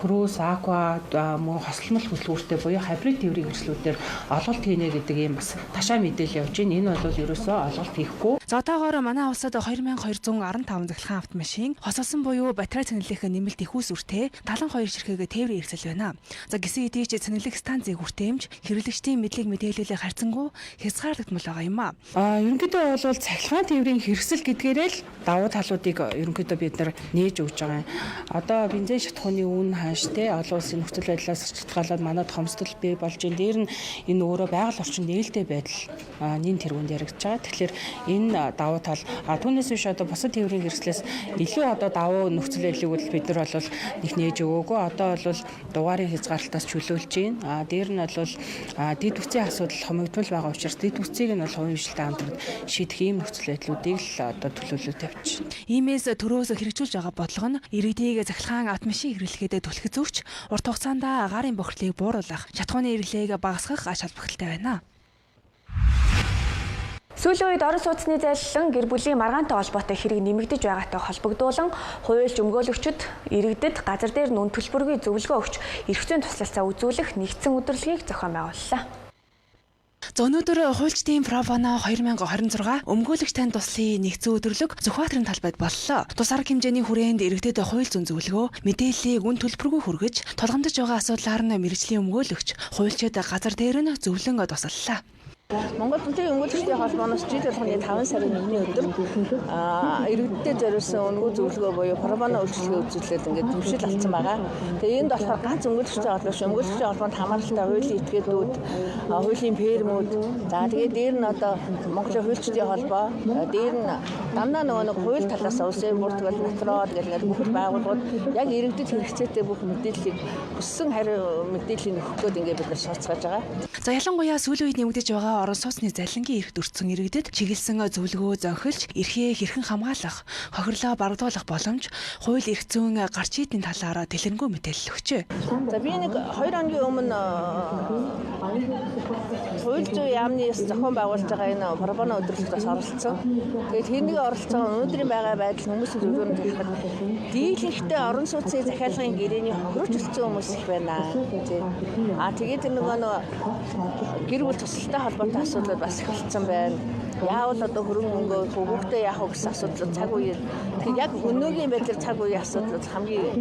Прус, Аква, мөн хослолмол хөдөлгөөртэй буюу хибрид тээврийн хэрэгслүүдээр олголт хийнэ гэдэг ийм бас ташаа мэдээлэл явж байна. Энэ бол ерөөсөө олголт хийхгүй. За одоогоор манай улсад 2215 захилгаан автомашин хосолсон буюу батарей цэнэглэх нэмэлт их үүсвэртэй 72 ширхэг тээврийн хэрэгсэл байна. За гисэн эдийч цэнэглэх станцыг хүртээмж хэрэглэгчдийн мэдлэг мэдээлэлээ харьцангуй хязгаарлагдмал байгаа юм а. Ерөнхийдөө бол цахилгаан тээврийн хэрэгсэл гэдгээрээ л давуу талуудыг ерөнхийдөө бид нар нээж өгж байгаа юм. Одоо бензин шатхууны үн ханш те олон улсын нөхцөл байдлаас шалтгаалаад манайд хомсдол бий болж энэ дээр нь энэ өөрөө байгаль орчин нээлттэй байдал нэн тэргуунд яригдж байгаа. Тэгэхээр энэ давуу тал түүнээс биш одоо бусад тээврийн хэрэгслээс илүү одоо давуу нөхцөл байдлыг бид нар бол их нээж өгөөгүй. Одоо бол дугаарын хязгаарлалтаас чөлөөлж байна. Дээр нь бол дэд үсгийн асуудал хомигдмал байгаа учраас дэд үсгийг нь бол хувийн хвшилтэй хамтран шийдэх ийм нөхцөл байдлуудыг л одоо төлөвлөлт тавьчих. Иймээс төрөөс хэрэгжүүлж байгаа бодлого нь иргэдийг захилгаан автомашин хэрэглэхэд түлхэж зөвч урт хугацаанд агаарын бохирдлыг бууруулах, шатхууны хэрэглээг багасгах ач холбогдолтой байна. Сүүлийн үед орон сууцны зайлшин гэр бүлийн маргаантай холбоотой хэрэг нэмэгдэж байгаатай холбогдуулан хуульч өмгөөлөгчд иргэдэд газар дээр нүн төлбөргүй зөвлөгөө өгч эрх зүйн туслалцаа үзүүлэх нэгдсэн удирдлагыг зохион байгууллаа. За өнөөдөр хуульчдын Провано 2026 өмгөөлөгч тань туслын нэгдсэн өдрөлөг Зүхбаатарын талбайд боллоо. Тус арга хэмжээний хүрээнд иргэдэд хууль зүйн зөвлөгөө, мэдээллийг үн төлбөргүй хүргэж, тулгамдж байгаа асуудлаар нь мэргэжлийн өмгөөлөгч, хуульчид газар дээр нь зөвлөн тусаллаа. Монгол Улсын өмгөөлөгчдийн холбооноос жил болгоны 5 сарын 1-ний өдөр иргэдтэй зориулсан өнгөө зөвлөгөө буюу пробоно үйлчилгээ үзүүлээд ингээд төвшил алдсан байгаа. Тэгээ энд болохоор ганц өмгөөлөгчтэй холбоош өмгөөлөгчдийн холбоонд хамааралтай хуулийн этгээдүүд, хуулийн фермүүд, за тэгээ дээр нь одоо Монголын хуульчдын холбоо, дээр нь дандаа нэг хууль талаас улсын бүртгэл натроод гэдэг бүх байгууллагууд яг иргэдэд хэрэгцээтэй бүх мэдээллийг өссөн хариу мэдээллийг өгөх гээд ингээд бид нар сууцгааж байгаа. За ялангуяа сүүлийн үед нэмэгдэж байгаа орон сууцны залингийн эрхт өртсөн иргэдэд чиглэсэн зөвлөгөө зөнхөлж эрхээ хэрхэн хамгаалах, хохирлоо барагдуулах боломж, хууль эрх зүйн гарч ийдийн талаар дэлгэрэнгүй мэдээлэл өгчээ. За би нэг 2 хоногийн өмнө хууль зүйн яамны зохион байгуулж байгаа энэ пробоно өдрөлтөөс оролцсон. Тэгээд тэрнийг оролцсон өнөөдрийн байгаа байдал хүмүүсийн зөвлөгөөнд хэлэхэд дийлэнхтэй орон сууцны захиалгын гэрээний хохирож өссөн хүмүүс их байна. Тэгээд тэр нөгөө гэр бүл тусалтай холбоотой асуудлууд бас их болцсон байна. Яавал одоо хөрөнгө мөнгөө хүүхдээ яах вэ гэсэн асуудал цаг үеэр тэгэхээр яг өнөөгийн байдлаар цаг үеийн асуудлууд хамгийн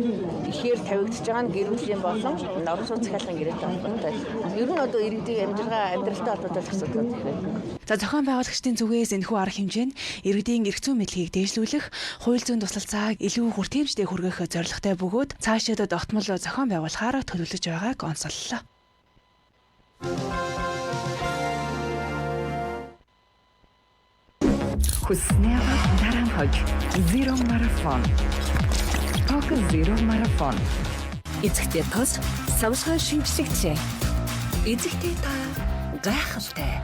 ихээр тавигдж байгаа нь гэр бүлийн болон орон сууц захиалгын гэрээтэй холбоотой. Ер нь одоо иргэдийн амьдралтай холбоотой асуудлууд байна. За зохион байгуулагчдын зүгээс энэхүү арга хэмжээ нь иргэдийн эрх зүйн мэдлэгийг дээшлүүлэх, хууль зүйн туслалцааг илүү хүртээмжтэй хүргэх зорилготой бөгөөд цаашид тогтмол зохион байгуулахаар төлөвлөж байгааг онцоллоо. Хүснээр дараан хож Zero Marathon. Poker Zero Marathon. Эцэгтэй тос савсгай шинжлэгчээ. Эцэгтэй та гайхалтай.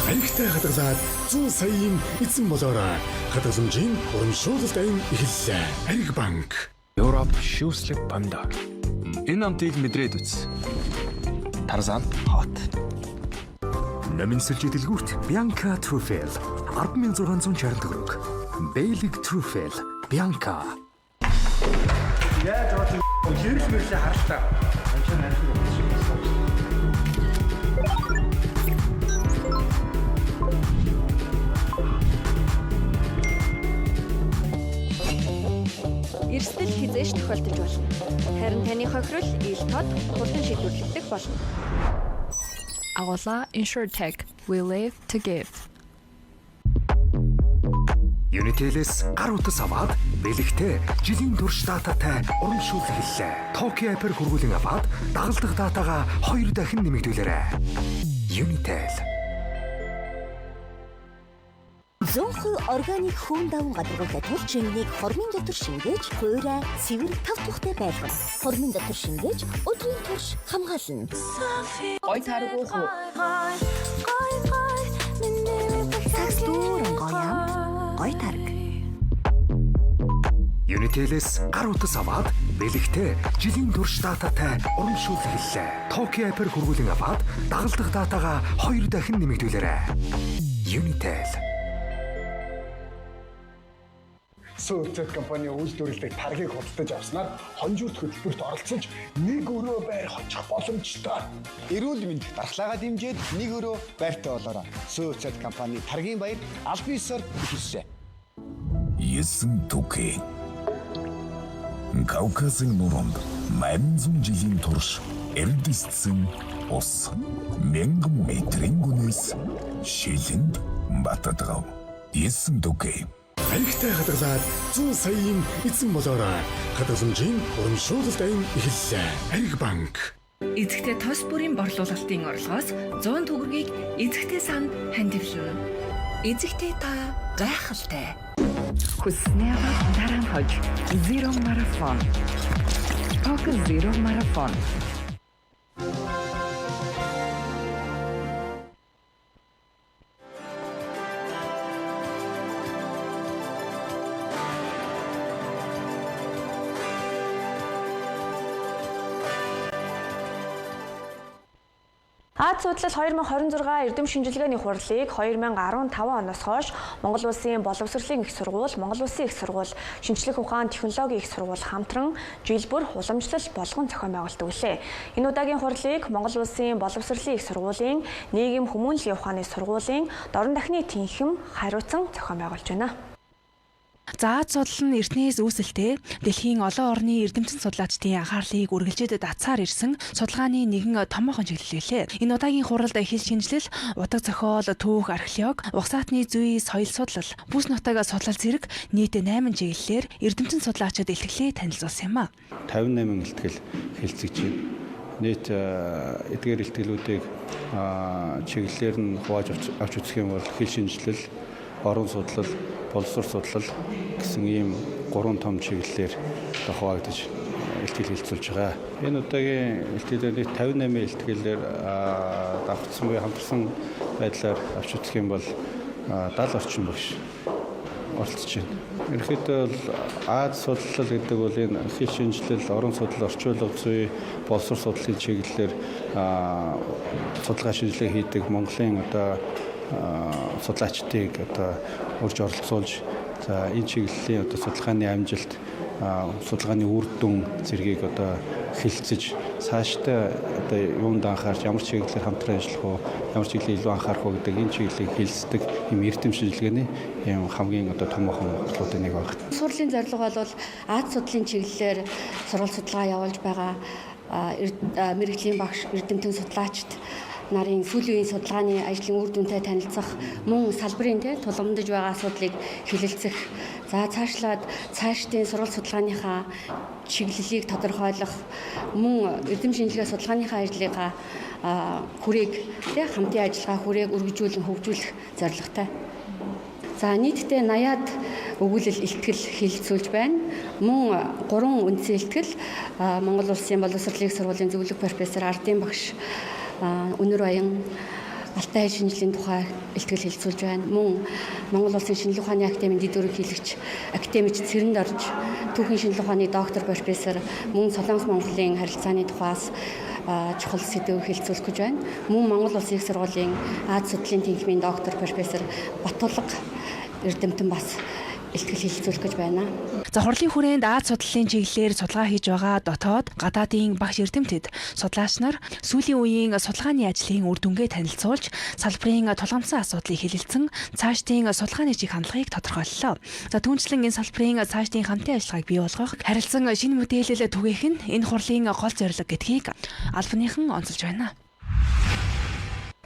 Аригтай хадгалаад 100 саяын эзэн болоорой. Хадгаламжийн урамшуулалт айн эхэллээ. Ариг банк. Европ шүүслэг панда. Энэ амтыг мэдрээд үз. Тарзан хот. Номинсэлж дэлгүүрт Bianca Truffle 1660 төгрөг. Бэлэг Truffle Bianca. Яаж бол хэрэг мэрлээ харалтаа. Анчаа нарийн өгсөн. Эрсдэл хизээш тохиолдож болно. Харин таны хохирол ил тод хурдан шийдвэрлэгдэх болно. Агуулга InsurTech We Live to Give. Unitel-с гар утас аваад бэлэгтэй жилийн турш дататай урамшуул хэллээ. Tokyo App-ээр хургуулan аваад дагалдах датагаа 2 дахин нэмэгдүүлээрэй. Unitel. Зөнхөн органик хүнд даван гадаргуултай тул чингэнийг хормын дотор шингээж, хуурай, цэвэр, тав тухтай байлгана. Хормын дотор шингээж, өдрийн турш хамгаална. Гой таргуу хуу. Сакс дүүрэн гоём. Гой тарг. Unitel-с гар утас аваад бэлэгтэй жилийн турш дататай урамшуул хэллээ. Tokyo App-ээр хургуулan аваад дагалдах датагаа 2 дахин нэмэгдүүлээрэй. Unitel. Сүүцэд компани үйлдвэрлэдэг таргийг худалдаж авснаар хонжуурт хөтөлбөрт оролцож нэг өрөө байр хочих боломжтой. Эрүүл мэнд дархлаагаа дэмжиж нэг өрөө байртай болоорой. Сүүцэд компани таргийн баяр албан ёсоор ихэллээ. Есэн Түкэ. Кавказын нуруунд 800 жилийн турш эрдэлсэн ус 1000 метрийн гүнээс шилэнд батадгав. Есэн Түкэ. Аригтай хадгалаад 100 саяын эзэн болоорой. Хадгаламжийн урамшуулалт айн эхэллээ. Ариг банк. Эцэгтэй тос бүрийн борлуулалтын орлогоос 100 төгрөгийг эцэгтэй санд хандивлана. Эцэгтэй та гайхалтай. Хүснээр дараан хож Zero Marathon. Poker Zero Marathon. Аз судлал 2026 эрдэм шинжилгээний хурлыг 2015 оноос хойш Монгол Улсын боловсролын их сургууль, Монгол Улсын их сургууль, шинжлэх ухаан технологийн их сургууль хамтран жил бүр уламжлал болгон зохион байгуулдаг үлээ. Энэ удаагийн хурлыг Монгол Улсын боловсролын их сургуулийн, нийгэм хүмүүнлэгийн ухааны сургуулийн, дорн дахны тэнхим хариуцсан зохион байгуулж байна. За Аз судлал нь эртнээс үүсэлтэй дэлхийн олон орны эрдэмтэн судлаачдын анхаарлыг үргэлжлээд дацаар ирсэн судалгааны нэгэн томоохон чиглэл байлээ. Энэ удаагийн хуралд хэл шинжилэл, утга зохиол, түүх, археолог, угсаатны зүй, соёл судлал, бүс нутаг судлал зэрэг нийт 8 чиглэлээр эрдэмтэн судлаачид илтгэлээ танилцуулсан юм а. 58 илтгэл хэлцэж байна. Нийт эдгээр илтгэлүүдийг чиглэлээр нь хувааж авч үзэх юм бол хэл шинжилэл, орон судлал, боловсрол судлал гэсэн ийм 3 том чиглэлээр хуваагдаж илтгэл хэлцүүлж байгаа. Энэ удаагийн илтгэлээр нийт 58 илтгэлээр давтсан буюу хамтарсан байдлаар авч үзэх юм бол 70 орчим багш оролцож байна. Ерөнхийдөө бол Аз судлал гэдэг бол энэ хэл шинжилэл, орон судлал, орчуулга зүй, боловсрол судлалын чиглэлээр судалгаа шинжилгээ хийдэг Монголын судлаачдыг урьж оролцуулж энэ чиглэлийн судалгааны амжилт, судалгааны үр дүн зэргийг хэлцэж цаашдаа юунд анхаарч ямар чиглэлээр хамтран ажиллах уу, ямар чиглэлээр илүү анхаарах уу гэдэг энэ чиглэлийг хэлцдэг юм эрдэм шинжилгээний юм хамгийн томоохон бодлогын нэг байна. Сурлын зорилго бол Аз судлалын чиглэлээр сурвалж судалгаа явуулж байгаа мэрэгжлийн багш эрдэмтэн судлаачид нарын сүүлийн үеийн судалгааны ажлын үр дүнтэй танилцах, мөн салбарын тулгамдж байгаа асуудлыг хэлэлцэх, за цаашлаад цаашдын сурвалж судалгааныхаа чиглэлийг тодорхойлох, мөн эрдэм шинжилгээ судалгааныхаа ажлынхаа хүрээг хамтын ажиллагаа хүрээг өргөжүүлэн хөгжүүлэх зорилготой. За нийтдээ 80-аад өгүүлэл илтгэл хэлэлцүүлж байна. Мөн 3 үндсэн илтгэл Монгол Улсын боловсролын сургуулийн зөвлөх профессор Ардын багш Өнөр Баян алтай шинжилгээний тухай илтгэл хэлэлцүүлж байна. Мөн Монгол Улсын шинжилгээ ухааны академийн дэд ерөнхийлөгч академич Цэрэнд орж түүхийн шинжилгээ ухааны доктор профессор мөн Солонгос Монголын харилцааны тухаас чухал сэдв хэлэлцүүлэх гэж байна. Мөн Монгол Улсын их сургуулийн Аз судлалын тэнхимийн доктор профессор Батулга эрдэмтэн бас илтгэл хэлэлцүүлэх гэж байна. За хурлын хүрээнд Аз судлалын чиглэлээр судалгаа хийж байгаа дотоод гадаадын багш эрдэмтэд судлаач нар сүүлийн үеийн судалгааны ажлын үр дүнгээ танилцуулж салбарын тулгамдсан асуудлыг хэлэлцэн цаашдын судалгааны чиг хандлагыг тодорхойллоо. За түүнчлэн энэ салбарын цаашдын хамтын ажиллагааг бий болгох, харилцан шинэ мэдээлэл түгээх нь энэ хурлын гол зорилго гэдгийг албаныхан онцолж байна.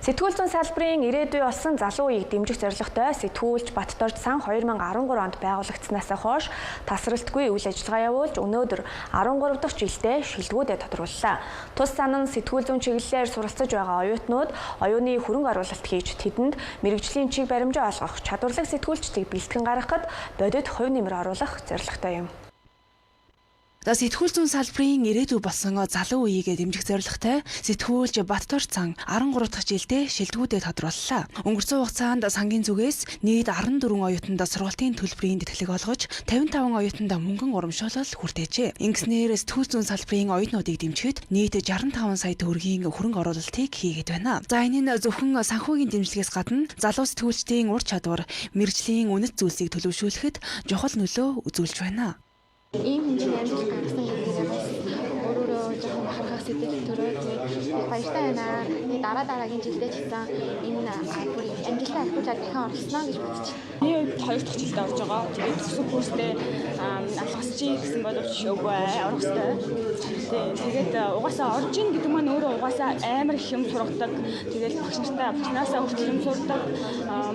Сэтгүүл зүйн салбарын ирээдүй болсон залуу үеийг дэмжих зорилготой сэтгүүлч Батторж сан 2013 онд байгуулагдсанаас хойш тасралтгүй үйл ажиллагаа явуулж өнөөдөр 13 дахь жилдээ шилдэгүүдэд тодрууллаа. Тус сан нь сэтгүүл зүйн чиглэлээр суралцж байгаа оюутнууд оюуны хөрөнгө оруулалт хийж тэдэнд мэрэгжлийн чиг баримжаа олгох, чадварлаг сэтгүүлчдийг бэлтгэн гаргахад бодит хувь нэмэр оруулах зорилготой юм. За сэтгүүл зүйн салбарын ирээдүй болсон залуу үеийг дэмжих зорилготой сэтгүүлч Батторж сан 13 дахь жилдээ шилдэгүүдэд тодрууллаа. Өнгөрсөн хугацаанд сангийн зүгээс нийт 14 оюутанд сургалтын төлбөрийн тэтгэлэг олгож 55 оюутанд мөнгөн урамшуулал хүртээжээ. Ингэснээр сэтгүүл зүйн салбарын оюутнуудыг дэмжихэд нийт 65 сая төгрөгийн хөрөнгө оруулалтыг хийгээд байна. За энэ нь зөвхөн санхүүгийн дэмжлэгээс гадна залуу сэтгүүлчдийн ур чадвар, мэргэжлийн үнэт зүйлсийг төлөвшүүлэхэд чухал нөлөө үзүүлж байна. Ийм хэмжээний амжилт гаргасан гэдгийг бас өөрөөрөө жоохон бахархах сэтгэл төрөө баяртай байна. Дараагийн жилдээ ч гэсэн энэ амжилттай ахиулаад дахин оролцсноо гэж бодож байна. Миний хувьд 2 дахь жилдээ орж байгаа. Тэгээд төсөв курстэй алхасчих гэсэн боловч үгүй орохстой. Тэгээд угаасаа орж ийн гэдэг маань өөрөө угаасаа амар их юм сургадаг. Тэгээд багш нараасаа хүртэл юм сурдаг.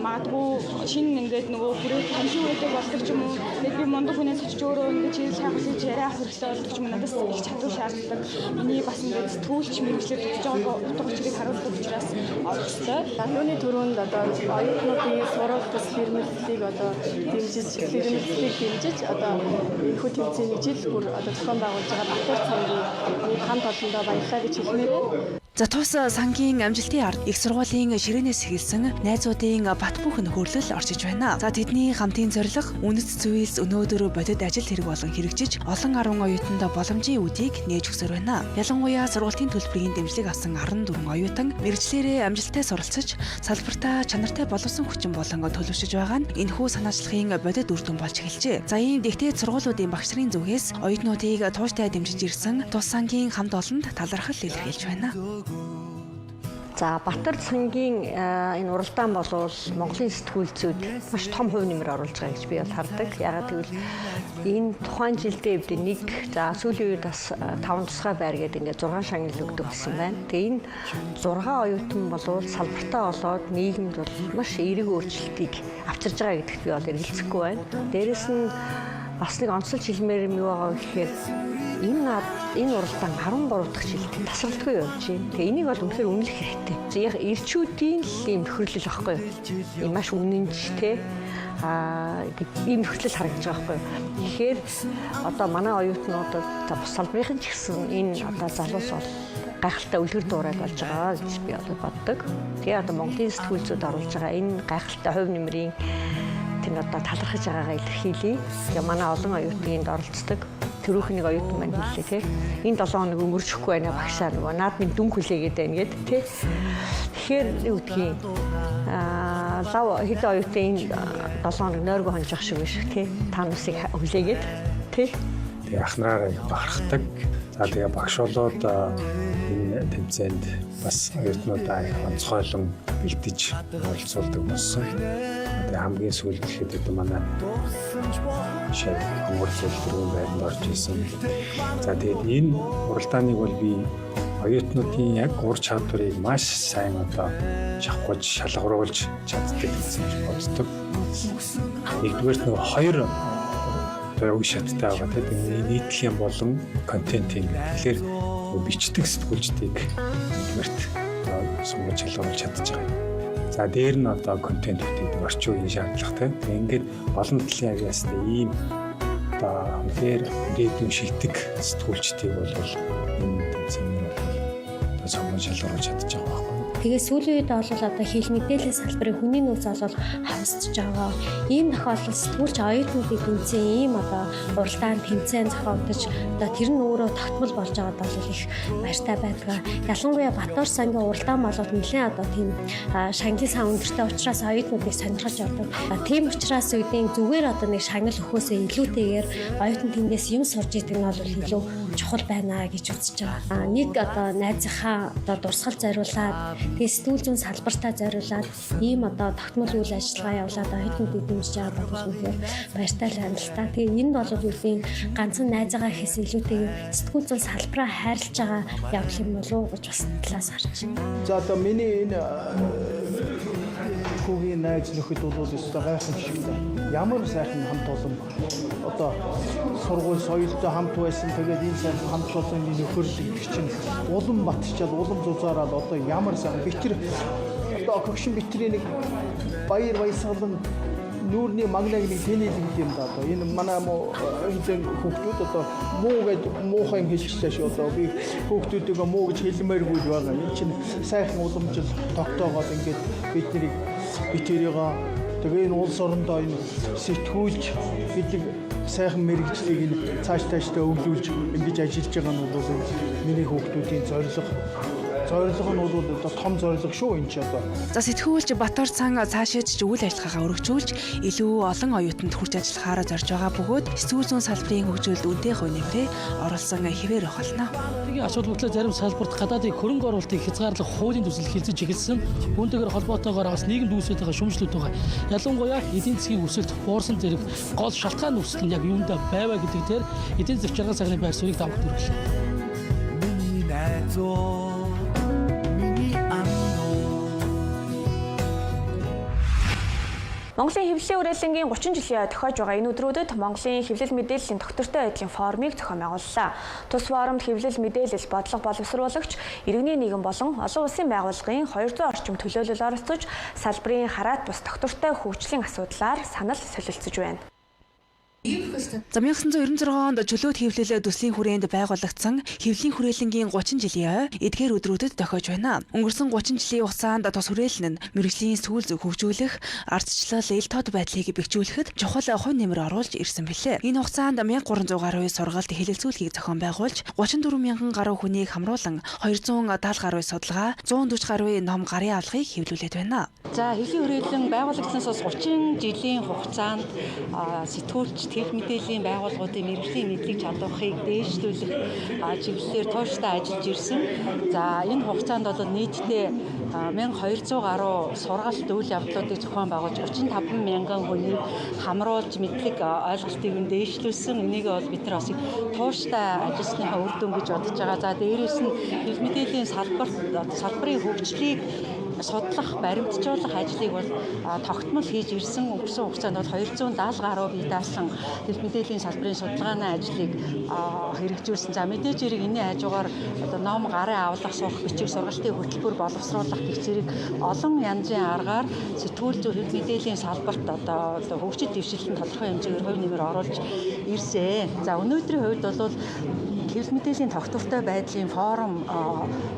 Магадгүй шинэ ингээд нөгөө хүрээ таньшин үүдэг болдог ч юм уу. Тэгээд би мундаг хүнээс очиж өөрөө ингээд хайхлаж яриа хэрэгтэй болдог ч юм надаас их чадвар шаарддаг. Миний бас ингээд сэтгүүлч мэргэжлэр төгсөж байгаа утга учирыг харуулдаг учраас орохстой. Юуны төрөнд оюутнуудын суралт төсөл эрмэлзлийг дэмжиж, эрмэлзлийг дэмжиж энэ хүү тэмцээний жил бүр зохион байгуулж байгаа Батторж сангийн хамт олондоо баярлалаа гэж хэлмээр байна. За тус сангийн амжилтын ард их сургуулийн ширээнээс эхэлсэн найзуудын бат бөх нөхөрлөл орчиж байна. За тэдний хамтын зорилго үнэт зүйлс өнөөдөр бодит ажил хэрэг болон хэрэгжиж олон 10 оюутанд боломжийн үдийг нээж өгсөр байна. Ялангуяа сургалтын төлбөрийн дэмжлэг авсан 14 оюутан мэргэжлэрээ амжилттай суралцж салбартаа чанартай боловсон хүчин болон төлөвшөж байгаа нь энэхүү санаачлахын бодит үр дүн болж эхэлжээ. За ийм дэгтээ сургуулиудын багш нарын зүгээс оюутнуудыг тууштай дэмжиж ирсэн тус сангийн хамт олонд талархал илэрхийлж байна. За Батар цангийн энэ уралдаан болвол Монголын сэтгүүлзүүд маш том хувь нэмэр оруулж байгаа гэж би бол хардаг. Ягаад гэвэл энэ тухайн жилдээ бид нэг за сүүлийн үед бас 5 тусгай байр гэдэг ингээд 6 шагнал өгдөг болсон байна. Тэгээ энэ 6 оюутан болвол салбартаа болоод нийгэмд бол маш эерэг өөрчлөлтийг авчирж байгаа гэдэгт би бол эргэлзэхгүй байна. Дээрэс нь бас нэг онцлог хэлмээр юм юу байгаа гэхээр энэ уралдаан 13 дахь жилд тасралтгүй явж байна. Тэгээ энийг бол үнэхээр үнэлэх хэрэгтэй. Яг ирчүүдийн л ийм төхөрлөл байхгүй юу? Ийм маш үнэнч те ийм төхөрлөл харагдаж байгаа байхгүй юу? Тэгэхээр одоо манай оюутнуудад бус салбарын ч гэсэн энэ одоо залуус бол гайхалтай үлгэр дуурайд болж байгаа гэж би одоо боддог. Тэгээ одоо Монголын сэтгүүлзүүд оруулж байгаа энэ гайхалтай хувь нэмрийн тэр одоо талархаж байгаагаа илэрхийлье. Тэгээ манай олон оюутны энд оролцдог. Төрөөх нэг оюутан маань хэллээ тий. Энэ 7 хоног өнгөрчихгүй байна багшаа нөгөө наад минь дүнг хүлээгээд байна гэд тий. Тэгэхээр юу гэдгийг лав хэд оюутан энэ 7 хоног нойргоо хонжих шиг биш тий. Та нүсийг хүлээгээд тий. Тэгээ ахнараа бахархдаг. За тэгээ багш болоод энэ тэмцээнд бас оюутнуудаа онцгойлон бэлдэж оролцуулдаг болсон. Тэгээ хамгийн сүүлд гэхэд одоо манай шээ хөнгөлөлтөрийн байранд орж исэн. За тэгээд энэ уралдааныг бол би оюутнуудын яг ур чадварыг маш сайн одоо шавхаж шалгаруулж чаддаг гэсэн гэж боддог. Нэгдүгээр нь хоёр уг шаттай байгаа. Тэгээд нийтлэлийн болон контентын тэгэхээр бичдэг сэтгүүлчдийг нэгдүгээрт сонгож шалгаруулж чадчих. За дээр нь одоо контент бүтээдэг орчин үеийн шаардлагатай. Тэгээ ингээд олон талын авьяастай ийм одоо үнээр ирээдүйн шилдэг сэтгүүлчдийг бол энэ тэмцээнээр бол сонгож шалгаруулж чадчих байгаа байхгүй. Тэгээ сүүлийн үед бол одоо хэл мэдээллийн салбарын хүний нөөц бол хамсаж байгаа. Ийм тохиолдолд сэтгүүлч оюутнуудыг тэмцээн ийм одоо уралдаан тэмцээн зохиогдож одоо тэр нь өөрөө тогтмол болж байгаад бол их баяртай байдаг. Ялангуяа Батар сангийн уралдаан болоод нэлээд одоо тийм шагналын сан өндөртэй учраас оюутнуудыг сонирхож явдаг. Тийм учраас үеийн зүгээр одоо нэг шагнал өгөхөөсөө илүүтэйгээр оюутан тэндээс юм сурж идэг нь бол илүү чухал байна гэж үзэж байгаа. Нэг одоо найзынхаа одоо дурсгал зориулаад тэгээ сэтгүүл зүйн салбартаа зориулаад ийм одоо тогтмол үйл ажиллагаа явуулаад оюутнуудыг дэмжиж байгаа бол үнэхээр баяртай л байна л та. Тэгээ энэ бол үеийн ганцхан найзаагаа гэхээс илүүтэйгээр сэтгүүл зүйн салбараа хайрлаж байгаа явдал юм болов уу гэж бас талаас харж байна. За одоо миний энэ хүүгийн найз нөхөд бол өстой гайхамшиг байна. Ямар сайхан хамт олон одоо сургууль соёлтой хамт байсан. Тэгээд энэ сайхан хамт олон нөхөрлөг чинь улам батчаад улам зузаараад одоо ямар сайхан битэр одоо огшин битрийн нэг баяр баясгалан нүүрний магнаг нэг тэнэлэг юм да. Одоо энэ манай энэ хүүхдүүд одоо муу гэж муухай юм хэлж тааш одоо би хүүхдүүдээ муу гэж хэлмээргүй байгаа. Энэ чинь сайхан уламжил тогтоогоод ингээд биднийг битэрийгаа тэгээ энэ улс орондоо энэ сэтгүүлч гэдэг сайхан мэрэгжлийг энэ цаашдаа өвлүүлж ингэж ажиллаж байгаа нь бол миний хүүхдүүдийн зорилго нь бол одоо том зорилго шүү энэ ч одоо. За сэтгүүлч Батар цан цаашаач үйл ажиллагаагаа өргөжүүлж илүү олон оюутанд хүрч ажиллахаараа зорж байгаа бөгөөд сэтгүүл зүйн салбарын хөгжүүлэлд үнэтэй хувь нэмрээ оруулсан хэвээр байна. Тэргийн асуудал зарим салбарт гадаадын хөрөнгө оруулалтыг хязгаарлах хуулийн төсөл хэлцэж эхэлсэн. Үүнтэйгээр холбоотойгоор бас нийгэмд үүсэж байгаа шүүмжлүүд байгаа. Ялангуяа эдийн засгийн өсөлт, буурсан зэрэг гол шалтгаан нөхцөл нь яг юундаа байваа гэдэг дээр эдийн засгийн жаргал цагны байр суурийг давхад хүргэлээ. Монголын хэвлэлийн үрэлэнгийн 30 жилийн тохиож байгаа энэ өдрүүдэд Монголын хэвлэл мэдээллийн доктортой байдлын форумыг зохион байгууллаа. Тус форумд хэвлэл мэдээлэл бодлого боловсруулагч, иргэний нийгэм болон олон улсын байгууллагын 200 орчим төлөөлөл оролцож, салбарын хараат бус доктортой хөгжлийн асуудлаар санал солилцож байна. За 1996 онд чөлөөт хэвлэл төслийн хүрээнд байгуулагдсан хэвлэлийн хүрээлэнгийн 30 жилийн эдгээр өдрүүдэд тохиож байна. Өнгөрсөн 30 жилийн хугацаанд тус хүрээлэн нь мэрэгжлийн сүүл зөв хөгжүүлэх, ардчлал, ил тод байдлыг бэхжүүлэхэд чухал хувь нэмэр оруулж ирсэн билээ. Энэ хугацаанд 1300 гаруй сургалт хэлэлцүүлгийг зохион байгуулж 34,000 гаруй хүнийг хамруулан 270 гаруй судалгаа, 140 гаруй ном гарын авлагыг хэвлүүлээд байна. За хэвлэлийн хүрээлэн байгуулагдсанаас 30 жилийн хугацаанд сэтгүүлчд хэвлэл мэдээллийн байгууллагуудын мэрэгжлийн мэдлэг чадварыг дээшлүүлэх чиглэлээр тууштай ажиллаж ирсэн. За энэ хугацаанд бол нийтдээ 1200 гаруй сургалт үйл явдлуудыг зохион байгуулж 35 мянган хүнийг хамруулж мэдлэг ойлголтыг нь дээшлүүлсэн. Энийг бол бид нар бас тууштай ажилласныхаа үр дүн гэж бодож байгаа. За дээрээс нь хэвлэл мэдээллийн салбарын хөгжлийг судлах, баримтжуулах ажлыг бол тогтмол хийж ирсэн. Өнгөрсөн хугацаанд бол 270 гаруй бие даасан хэвлэл мэдээллийн салбарын судалгааны ажлыг хэрэгжүүлсэн. За мэдээж хэрэг энэний хажуугаар одоо ном гарын авлах, сурах, бичих, сургалтын хөтөлбөр боловсруулах гэх зэрэг олон янзын аргаар сэтгүүл зүйн хэвлэл мэдээллийн салбарт одоо хөгжил дэвшилтэн тодорхой хэмжээгээр хувь нэмэр оруулж ирсэн. За өнөөдрийн хувьд бол хэвлэл мэдээллийн тогтвортой байдлын форум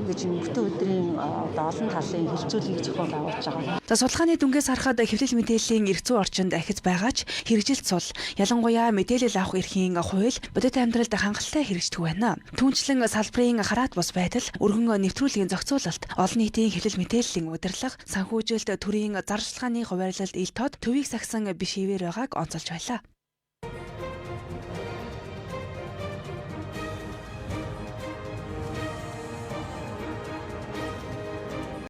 гэж бүтэн өдрийн олон талын хилцүүлгийг зохион байгуулж байгаа. За судалгааны дүнгээс харахад хэвлэл мэдээллийн эрх зүйн орчинд ахиц байгаач хэрэгжилт сул ялангуяа мэдээлэл авах эрхийн хууль бодит амьдралд хангалттай хэрэгждэг байна. Түүнчлэн салбарын хараат бус байдал, өргөн нэвтрүүлгийн зохицуулалт, олон нийтийн хэвлэл мэдээллийн удирдлага, санхүүжилт, төрийн зарчилгааны хуваарлалд ил тод төвийг сагсан биш хэвээр байгааг онцолж байлаа.